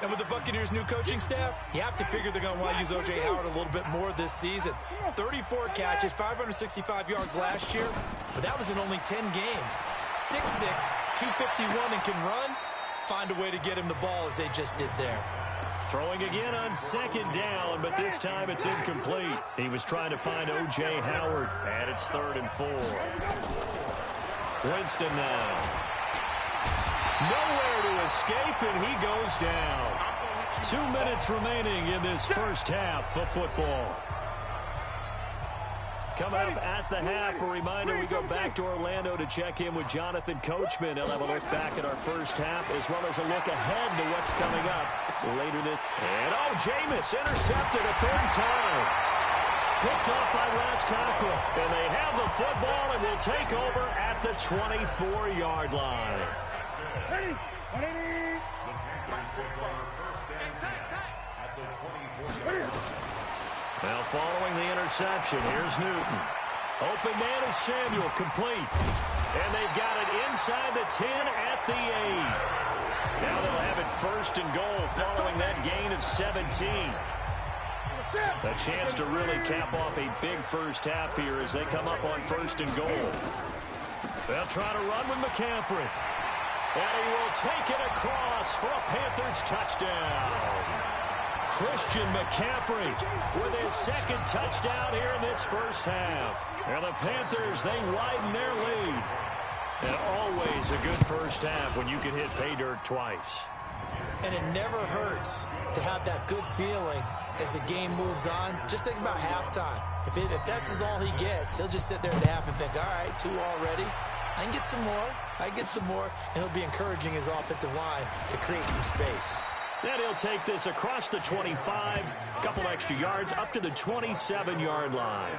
And with the Buccaneers' new coaching staff, you have to figure they're going to want to use O.J. Howard a little bit more this season. 34 catches, 565 yards last year, but that was in only 10 games. 6'6", 251, and can run. Find a way to get him the ball as they just did there. Throwing again on second down, but this time it's incomplete. He was trying to find O.J. Howard, and it's 3rd and 4. Winston now. Nowhere to escape, and he goes down. 2 minutes remaining in this first half of football. Coming up at the half, a reminder, we go back to Orlando to check in with Jonathan Coachman. He'll have a look back at our first half, as well as a look ahead to what's coming up later this. And, Jameis intercepted a 3rd time. Picked off by Ross Cockrell. And they have the football and will take over at the 24-yard line. Ready? Now following the interception, here's Newton. Open man is Samuel, complete. And they've got it inside the 10 at the 8. Now they'll have it 1st and goal following that gain of 17. A chance to really cap off a big first half here as they come up on 1st and goal. They'll try to run with McCaffrey. And he will take it across for a Panthers touchdown. Christian McCaffrey with his 2nd touchdown here in this first half. And the Panthers, they widen their lead. And always a good first half when you can hit pay dirt twice. And it never hurts to have that good feeling as the game moves on. Just think about halftime. If that's all he gets, he'll just sit there at half and think, all right, 2 already. I can get some more. And he'll be encouraging his offensive line to create some space. Then he'll take this across the 25, a couple extra yards up to the 27-yard line.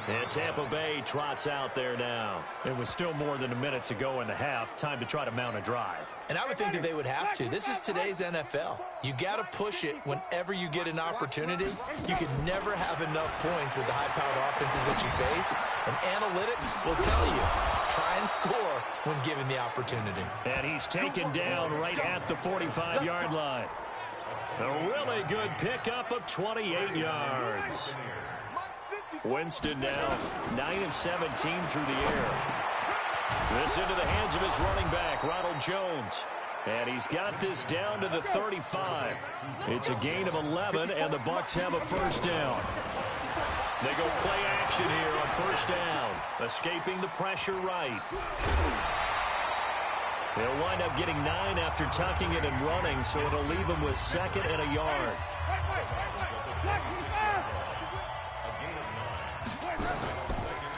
And Tampa Bay trots out there now. There was still more than a minute to go in the half. Time to try to mount a drive. And I would think that they would have to. This is today's NFL. You got to push it whenever you get an opportunity. You can never have enough points with the high-powered offenses that you face. And analytics will tell you, try and score when given the opportunity. And he's taken down right at the 45-yard line. A really good pickup of 28 yards. Winston now 9 of 17 through the air. This into the hands of his running back, Ronald Jones. And he's got this down to the 35. It's a gain of 11, and the Bucs have a first down. They go play action here on first down, escaping the pressure right. They'll wind up getting 9 after tucking it and running, so it'll leave them with 2nd and a yard.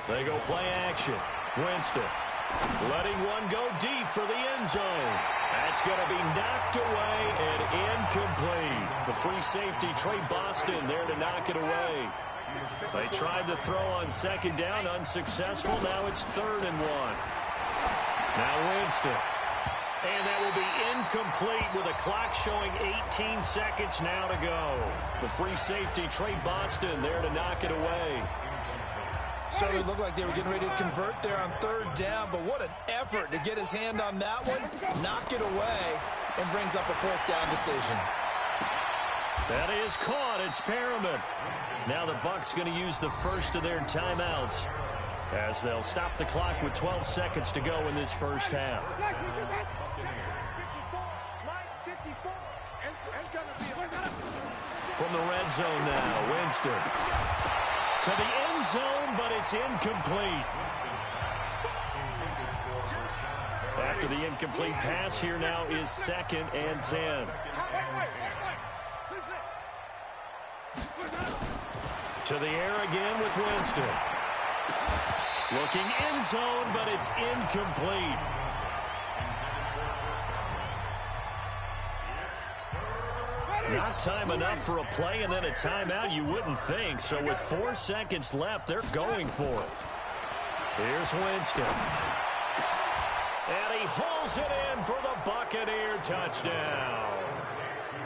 They go play action. Winston letting one go deep for the end zone. That's going to be knocked away and incomplete. The free safety, Trey Boston, there to knock it away. They tried to throw on second down, unsuccessful. Now it's 3rd and 1. Now Winston. And that will be incomplete with a clock showing 18 seconds now to go. The free safety, Trey Boston, there to knock it away. So it looked like they were getting ready to convert there on 3rd down, but what an effort to get his hand on that one, knock it away, and brings up a 4th down decision. That is caught. It's Perriman. Now the Bucs going to use the first of their timeouts. as they'll stop the clock with 12 seconds to go in this first half. From the red zone now, Winston. To the end zone, but it's incomplete. After the incomplete pass, here now is 2nd and 10. To the air again with Winston. Looking end zone, but it's incomplete. Not time enough for a play and then a timeout, you wouldn't think. So with 4 seconds left, they're going for it. Here's Winston. And he hauls it in for the Buccaneer touchdown.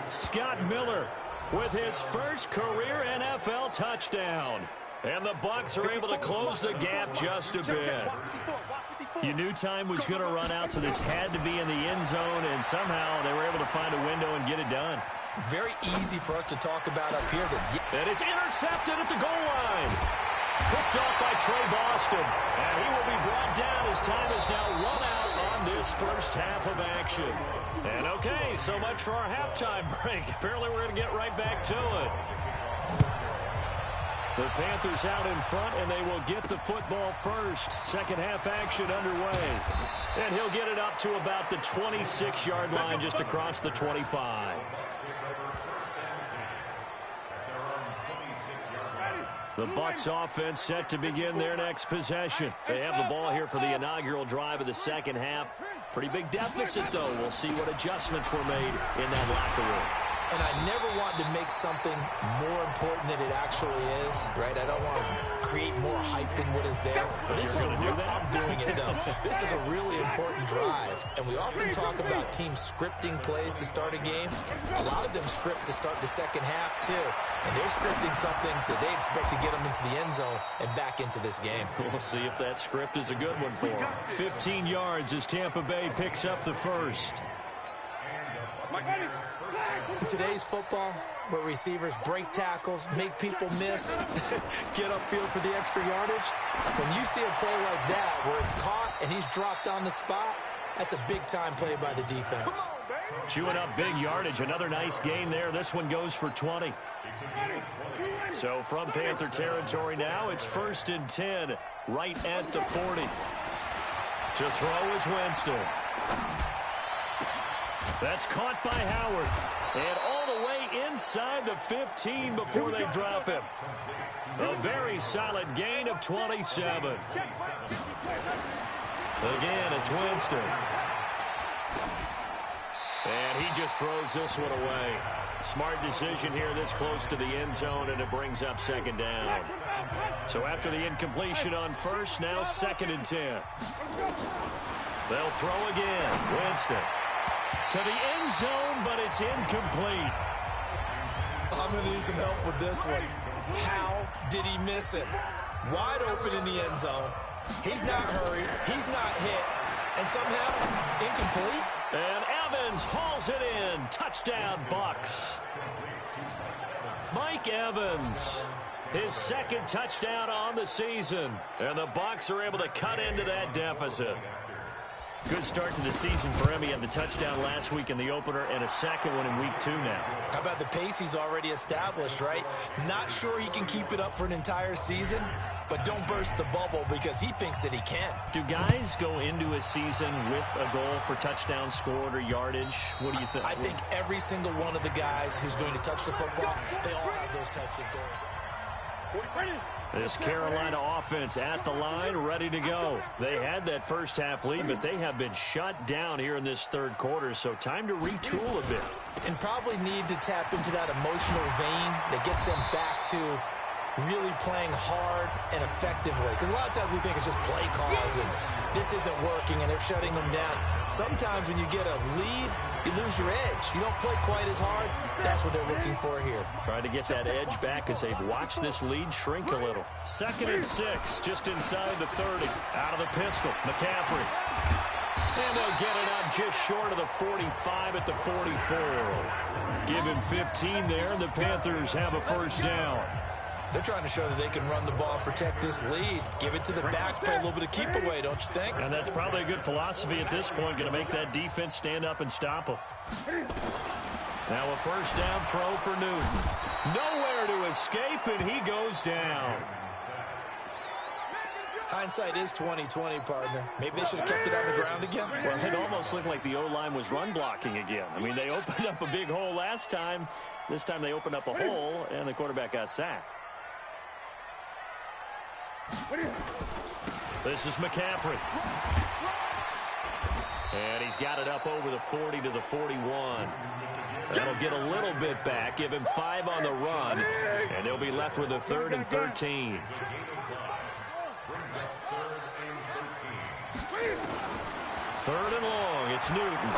Scott Miller with his first career NFL touchdown. And the Bucs are able to close the gap just a bit. You knew time was going to run out, so this had to be in the end zone, and somehow they were able to find a window and get it done. Very easy for us to talk about up here. And it's intercepted at the goal line. Picked off by Trey Boston. And he will be brought down as time is now run out on this first half of action. And okay, so much for our halftime break. Apparently we're going to get right back to it. The Panthers out in front, and they will get the football first. Second half action underway. And he'll get it up to about the 26-yard line, just across the 25. The Bucs offense set to begin their next possession. They have the ball here for the inaugural drive of the second half. Pretty big deficit, though. We'll see what adjustments were made in that locker room. And I never want to make something more important than it actually is, right? I don't want to create more hype than what is there. But this is a real, I'm doing it, though. This is a really important drive. And we often talk about teams scripting plays to start a game. A lot of them script to start the second half, too. And they're scripting something that they expect to get them into the end zone and back into this game. We'll see if that script is a good one for them. 15 yards as Tampa Bay picks up the first. In today's football, where receivers break tackles, make people miss, get upfield for the extra yardage, when you see a play like that where it's caught and he's dropped on the spot, that's a big-time play by the defense. Chewing up big yardage. Another nice gain there. This one goes for 20. So from Panther territory now, it's 1st and 10, right at the 40. To throw is Winston. That's caught by Howard. And all the way inside the 15 before they drop him. A very solid gain of 27. Again, it's Winston. And he just throws this one away. Smart decision here this close to the end zone, and it brings up 2nd down. So after the incompletion on first, now 2nd and 10. They'll throw again. Winston. To the end zone, but it's incomplete. I'm going to need some help with this one. How did he miss it? Wide open in the end zone. He's not hurried. He's not hit. And somehow, incomplete. And Evans hauls it in. Touchdown, Bucs. Mike Evans, his 2nd touchdown on the season. And the Bucs are able to cut into that deficit. Good start to the season for him. He had the touchdown last week in the opener and a second one in week 2 now. How about the pace he's already established, right? Not sure he can keep it up for an entire season, but don't burst the bubble because he thinks that he can. Do guys go into a season with a goal for touchdown scored or yardage? What do you think? I think every single one of the guys who's going to touch the football, they all have those types of goals. This Carolina offense at the line, ready to go. They had that first half lead, but they have been shut down here in this 3rd quarter, so time to retool a bit. And probably need to tap into that emotional vein that gets them back to really playing hard and effectively. Because a lot of times we think it's just play calls and this isn't working and they're shutting them down. Sometimes when you get a lead, you lose your edge. You don't play quite as hard. That's what they're looking for here. Trying to get that edge back as they've watched this lead shrink a little. 2nd and 6, just inside the 30. Out of the pistol, McCaffrey. And they'll get it up just short of the 45 at the 44. Give him 15 there, and the Panthers have a first down. They're trying to show that they can run the ball and protect this lead. Give it to the backs, play a little bit of keep away, don't you think? And that's probably a good philosophy at this point, going to make that defense stand up and stop them. Now a first down throw for Newton. Nowhere to escape, and he goes down. Hindsight is 20/20, partner. Maybe they should have kept it on the ground again. Well, it almost looked like the O-line was run blocking again. I mean, they opened up a big hole last time. This time they opened up a hole, and the quarterback got sacked. This is McCaffrey. And he's got it up over the 40 to the 41. That'll get a little bit back, give him 5 on the run, and they'll be left with a 3rd and 13. Third and long, it's Newton.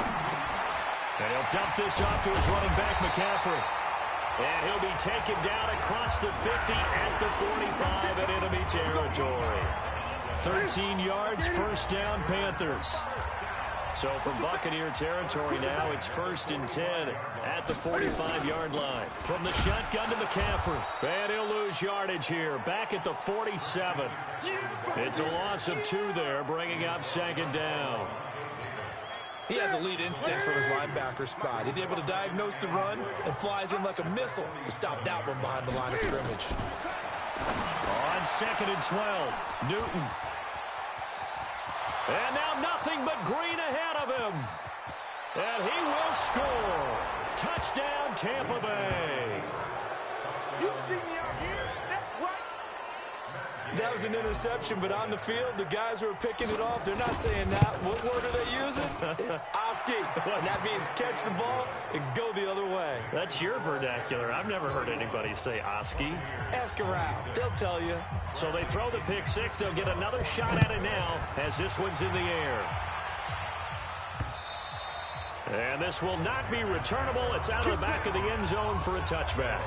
And he'll dump this off to his running back, McCaffrey. And he'll be taken down across the 50 at the 45 in enemy territory. 13 yards, first down, Panthers. So from Buccaneer territory now, it's 1st and 10 at the 45-yard line. From the shotgun to McCaffrey. And he'll lose yardage here, back at the 47. It's a loss of 2 there, bringing up 2nd down. He has elite instincts from his linebacker spot. He's able to diagnose the run and flies in like a missile to stop that one behind the line of scrimmage. On 2nd and 12, Newton. And now nothing but green ahead of him. And he will score. Touchdown, Tampa Bay. You see me out here? That's right. That was an interception, but on the field, the guys who are picking it off, they're not saying that. What word are they using? It's Oski. And that means catch the ball and go the other way. That's your vernacular. I've never heard anybody say Oski. Ask around. They'll tell you. So they throw the pick 6. They'll get another shot at it now as this one's in the air. And this will not be returnable. It's out of the back of the end zone for a touchback.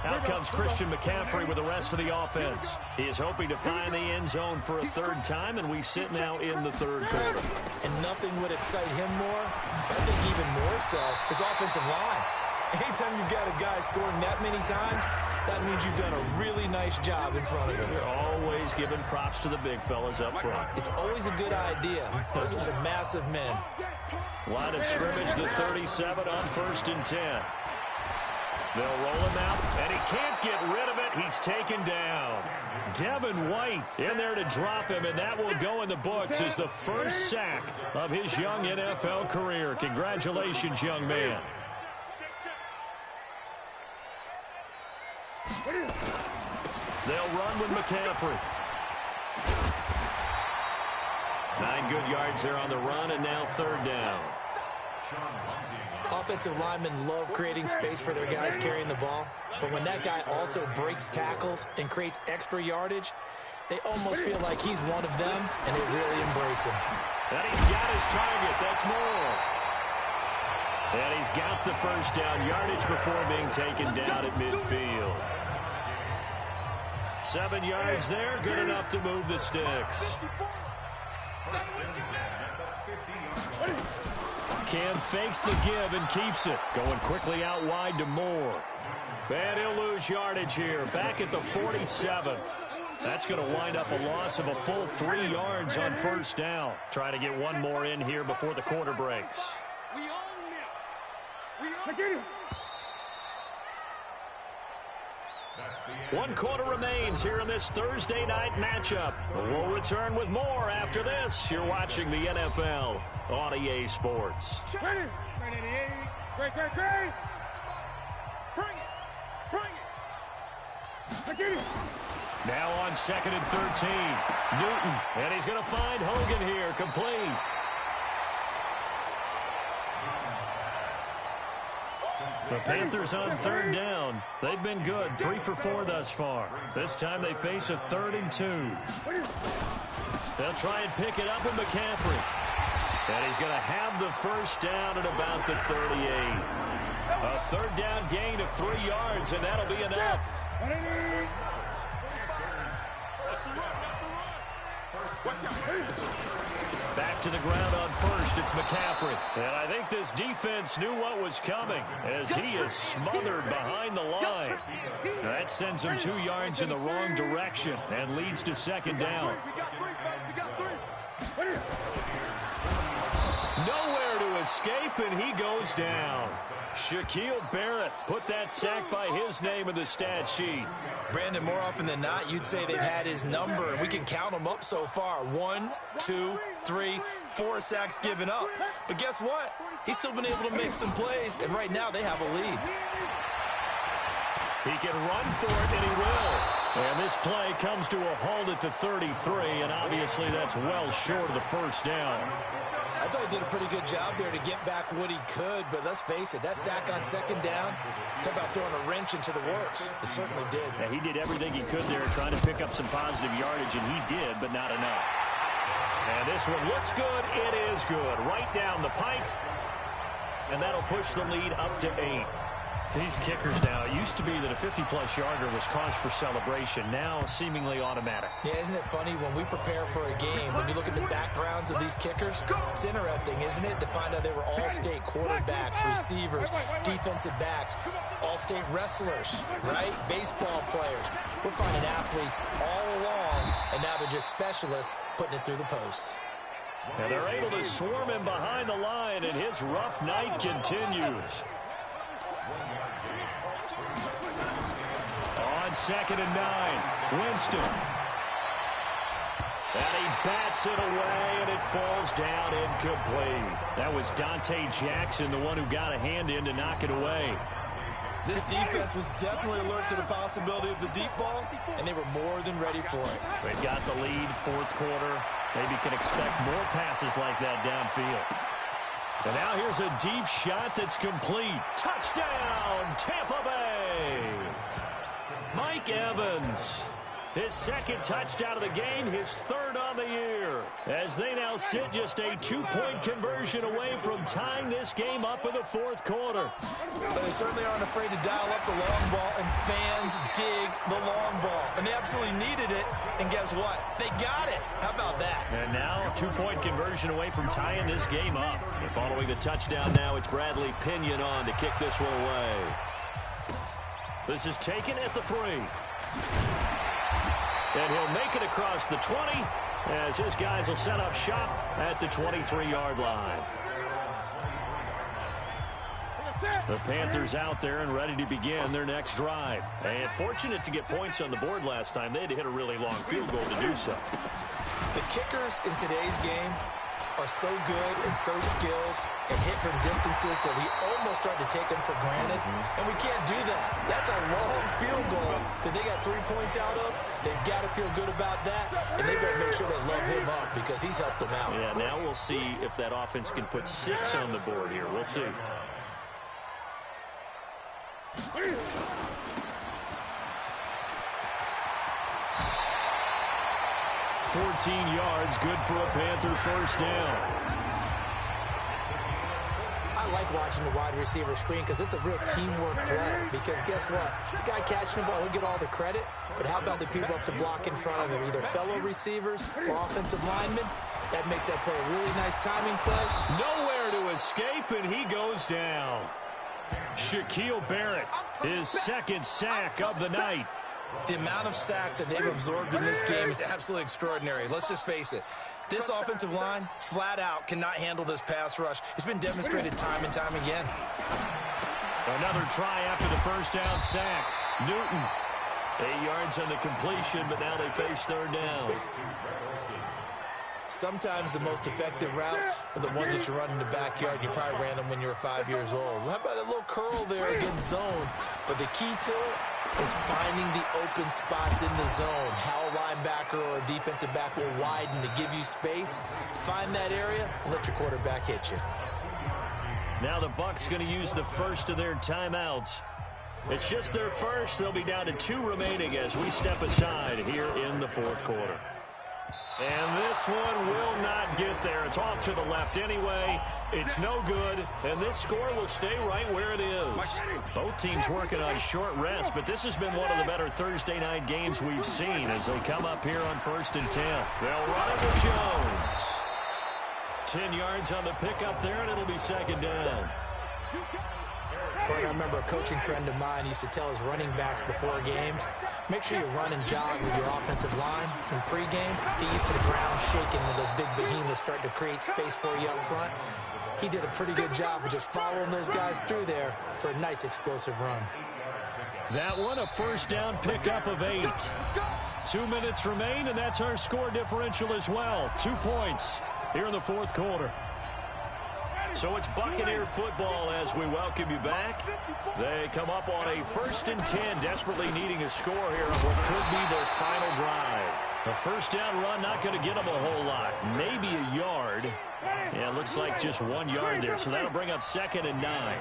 Out comes Christian McCaffrey with the rest of the offense. He is hoping to find the end zone for a 3rd time, and we sit now in the 3rd quarter. And nothing would excite him more, I think even more so, his offensive line. Anytime you've got a guy scoring that many times, that means you've done a really nice job in front of him. You're always giving props to the big fellas up front. It's always a good idea. Those are some massive men. Line of scrimmage, the 37 on 1st and 10. They'll roll him out, and he can't get rid of it. He's taken down. Devin White in there to drop him, and that will go in the books as the first sack of his young NFL career. Congratulations, young man. They'll run with McCaffrey. 9 good yards there on the run, and now 3rd down. Offensive linemen love creating space for their guys carrying the ball, but when that guy also breaks tackles and creates extra yardage, they almost feel like he's one of them, and they really embrace him. And he's got his target. That's more. And he's got the first down yardage before being taken down at midfield. 7 yards there, good enough to move the sticks. Cam fakes the give and keeps it. Going quickly out wide to Moore. And he'll lose yardage here. Back at the 47. That's going to wind up a loss of a full 3 yards on 1st down. Try to get one more in here before the quarter breaks. We own it. 1 quarter remains here in this Thursday night matchup. We'll return with more after this. You're watching the NFL on EA Sports. Ready. Great. Bring it. Now on 2nd and 13. Newton, and he's going to find Hogan here, complete. The Panthers on 3rd down. They've been good, 3 for 4 thus far. This time they face a 3rd and 2. They'll try and pick it up with McCaffrey. And he's going to have the first down at about the 38. A 3rd down gain of 3 yards, and that'll be enough. Back to the ground on first. It's McCaffrey. And I think this defense knew what was coming as he is smothered behind the line. That sends him 2 yards in the wrong direction and leads to second down. Nowhere to escape, and he goes down. Shaquille Barrett put that sack by his name in the stat sheet. Brandon, more often than not, you'd say they've had his number, and we can count them up so far. 1, 2, 3, 4 sacks given up. But guess what? He's still been able to make some plays, and right now they have a lead. He can run for it, and he will. And this play comes to a halt at the 33, and obviously that's well short of the first down. I thought he did a pretty good job there to get back what he could, but let's face it, that sack on second down, talk about throwing a wrench into the works. It certainly did. Yeah, he did everything he could there trying to pick up some positive yardage, and he did, but not enough. And this one looks good. It is good. Right down the pipe, and that'll push the lead up to 8. These kickers now, it used to be that a 50-plus yarder was cause for celebration. Now seemingly automatic. Yeah, isn't it funny when we prepare for a game, when you look at the backgrounds of these kickers, it's interesting, isn't it, to find out they were all-state quarterbacks, receivers, defensive backs, all-state wrestlers, right? Baseball players. We're finding athletes all along, and now they're just specialists putting it through the posts. And they're able to swarm him behind the line, and his rough night continues. On 2nd and 9, Winston. And he bats it away, and it falls down incomplete. That was Dante Jackson, the one who got a hand in to knock it away. This defense was definitely alert to the possibility of the deep ball, and they were more than ready for it. They've got the lead, 4th quarter. Maybe can expect more passes like that downfield. And now here's a deep shot that's complete. Touchdown, Tampa Bay! Mike Evans, his 2nd touchdown of the game, his 3rd on the year. As they now sit just a 2-point conversion away from tying this game up in the 4th quarter. But they certainly aren't afraid to dial up the long ball, and fans dig the long ball. And they absolutely needed it, and guess what? They got it. How about that? And now 2-point conversion away from tying this game up. And following the touchdown now, it's Bradley Pinion on to kick this one away. This is taken at the 3. And he'll make it across the 20 as his guys will set up shop at the 23-yard line. The Panthers out there and ready to begin their next drive. And fortunate to get points on the board last time. They had to hit a really long field goal to do so. The kickers in today's game are so good and so skilled and hit from distances that we almost start to take them for granted, and we can't do that. That's a long field goal that they got 3 points out of. They've got to feel good about that, and they've got to make sure they love him up because he's helped them out. Yeah, now we'll see if that offense can put 6 on the board here. We'll see. 14 yards, good for a Panther first down. I like watching the wide receiver screen because it's a real teamwork play. Because guess what? The guy catching the ball, he'll get all the credit. But how about the people up to block in front of him, either fellow receivers or offensive linemen? That makes that play a really nice timing play. Nowhere to escape, and he goes down. Shaquille Barrett, his 2nd sack of the night. The amount of sacks that they've absorbed in this game is absolutely extraordinary. Let's just face it. This offensive line, flat out, cannot handle this pass rush. It's been demonstrated time and time again. Another try after the first down sack. Newton, 8 yards on the completion, but now they face 3rd down. Sometimes the most effective routes are the ones that you run in the backyard. You probably ran them when you were 5 years old. How about that little curl there against zone? But the key to it is finding the open spots in the zone. How a linebacker or a defensive back will widen to give you space. Find that area and let your quarterback hit you. Now the Bucs going to use the first of their timeouts. It's just their first. They'll be down to 2 remaining as we step aside here in the 4th quarter. And this one will not get there. It's off to the left anyway. It's no good, and this score will stay right where it is. Both teams working on short rest, but this has been one of the better Thursday night games we've seen as they come up here on 1st and 10. They'll run it with Jones. 10 yards on the pickup there, and it'll be 2nd down. I remember a coaching friend of mine used to tell his running backs before games, make sure you run and jog with your offensive line in pregame. Get used to the ground shaking when those big behemoths start to create space for you up front. He did a pretty good job of just following those guys through there for a nice explosive run. That one, a 1st down pickup of 8. 2 minutes remain, and that's our score differential as well. 2 points here in the 4th quarter. So it's Buccaneer football as we welcome you back. They come up on a 1st and 10, desperately needing a score here on what could be their final drive. A 1st down run, not going to get them a whole lot. Maybe a yard. Yeah, it looks like just 1 yard there. So that'll bring up 2nd and 9.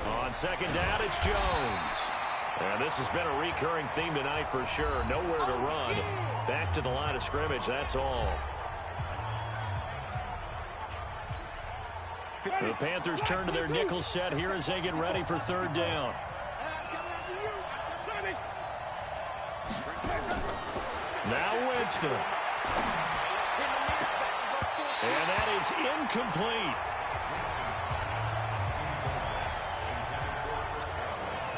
On 2nd down, it's Jones. And this has been a recurring theme tonight for sure. Nowhere to run. Back to the line of scrimmage, that's all. The Panthers turn to their nickel set here as they get ready for 3rd down. Now Winston. And that is incomplete.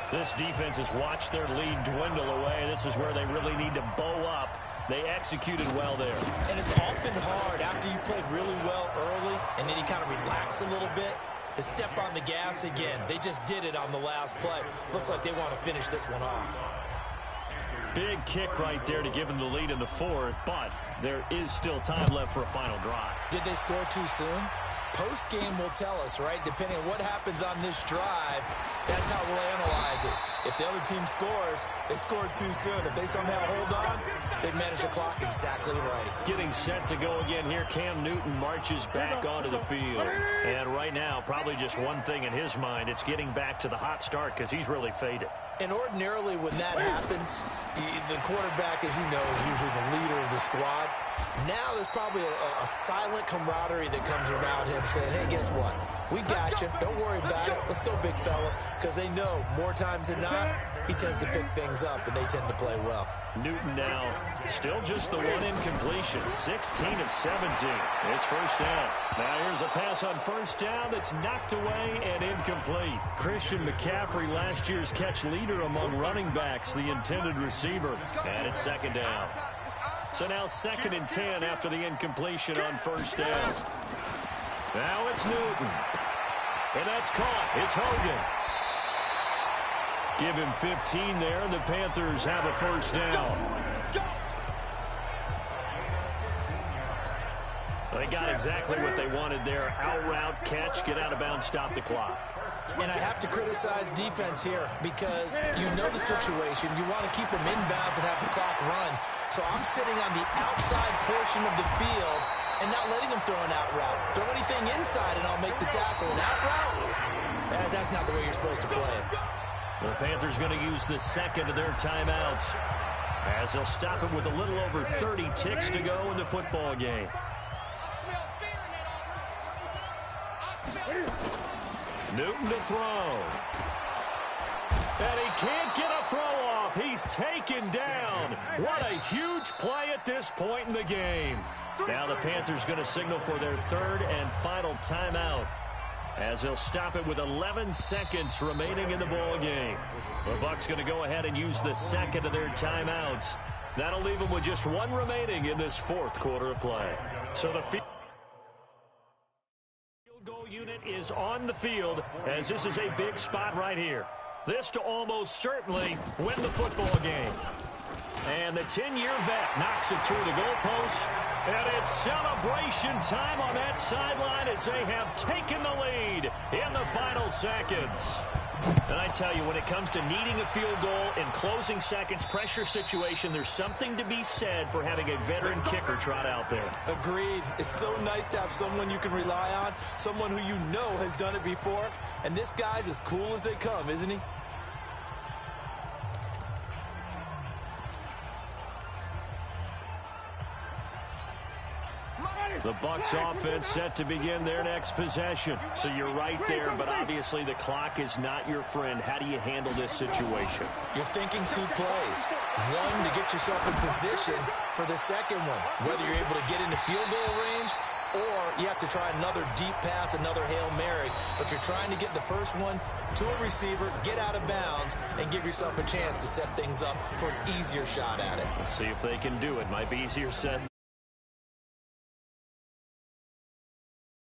This defense has watched their lead dwindle away. This is where they really need to bow up. They executed well there. And it's often hard after you've played really well early and then you kind of relax a little bit to step on the gas again. They just did it on the last play. Looks like they want to finish this one off. Big kick right there to give them the lead in the 4th, but there is still time left for a final drive. Did they score too soon? Post-game will tell us, right? Depending on what happens on this drive, that's how we'll analyze it. If the other team scores, they scored too soon. If they somehow hold on, they manage the clock exactly right. Getting set to go again here, Cam Newton marches back onto the field. And right now, probably just one thing in his mind, it's getting back to the hot start because he's really faded. And ordinarily when that happens, the quarterback, as you know, is usually the leader of the squad. Now there's probably a silent camaraderie that comes around him saying, hey, guess what? We got you. Don't worry about it. Let's go, big fella. Because they know more times than not, he tends to pick things up, and they tend to play well. Newton now still just the one incompletion, 16 of 17. It's 1st down. Now here's a pass on 1st down that's knocked away and incomplete. Christian McCaffrey, last year's catch leader among running backs, the intended receiver. And it's 2nd down. So now 2nd and 10 after the incompletion on 1st down. Now it's Newton. And that's caught. It's Hogan. Give him 15 there, and the Panthers have a 1st down. They got exactly what they wanted there. Out route, catch, get out of bounds, stop the clock. And I have to criticize defense here because you know the situation. You want to keep them inbounds and have the clock run. So I'm sitting on the outside portion of the field and not letting them throw an out route. Throw anything inside and I'll make the tackle. An out route? That's not the way you're supposed to play it. The Panthers going to use the 2nd of their timeouts as they'll stop it with a little over 30 ticks to go in the football game. Newton to throw. And he can't get a throw off. He's taken down. What a huge play at this point in the game. Now the Panthers going to signal for their 3rd and final timeout as they'll stop it with 11 seconds remaining in the ball game. The Bucs going to go ahead and use the 2nd of their timeouts. That'll leave them with just 1 remaining in this 4th quarter of play. So the field goal unit is on the field as this is a big spot right here. This to almost certainly win the football game. And the 10-year vet knocks it through the goalpost. And it's celebration time on that sideline as they have taken the lead in the final seconds. And I tell you, when it comes to needing a field goal in closing seconds, pressure situation, there's something to be said for having a veteran kicker trot out there. Agreed. It's so nice to have someone you can rely on, someone who you know has done it before. And this guy's as cool as they come, isn't he? The Bucs offense set to begin their next possession. So you're right there, but obviously the clock is not your friend. How do you handle this situation? You're thinking 2 plays. One, to get yourself in position for the second one, whether you're able to get into field goal range or you have to try another deep pass, another Hail Mary. But you're trying to get the first one to a receiver, get out of bounds, and give yourself a chance to set things up for an easier shot at it. Let's see if they can do it. Might be easier said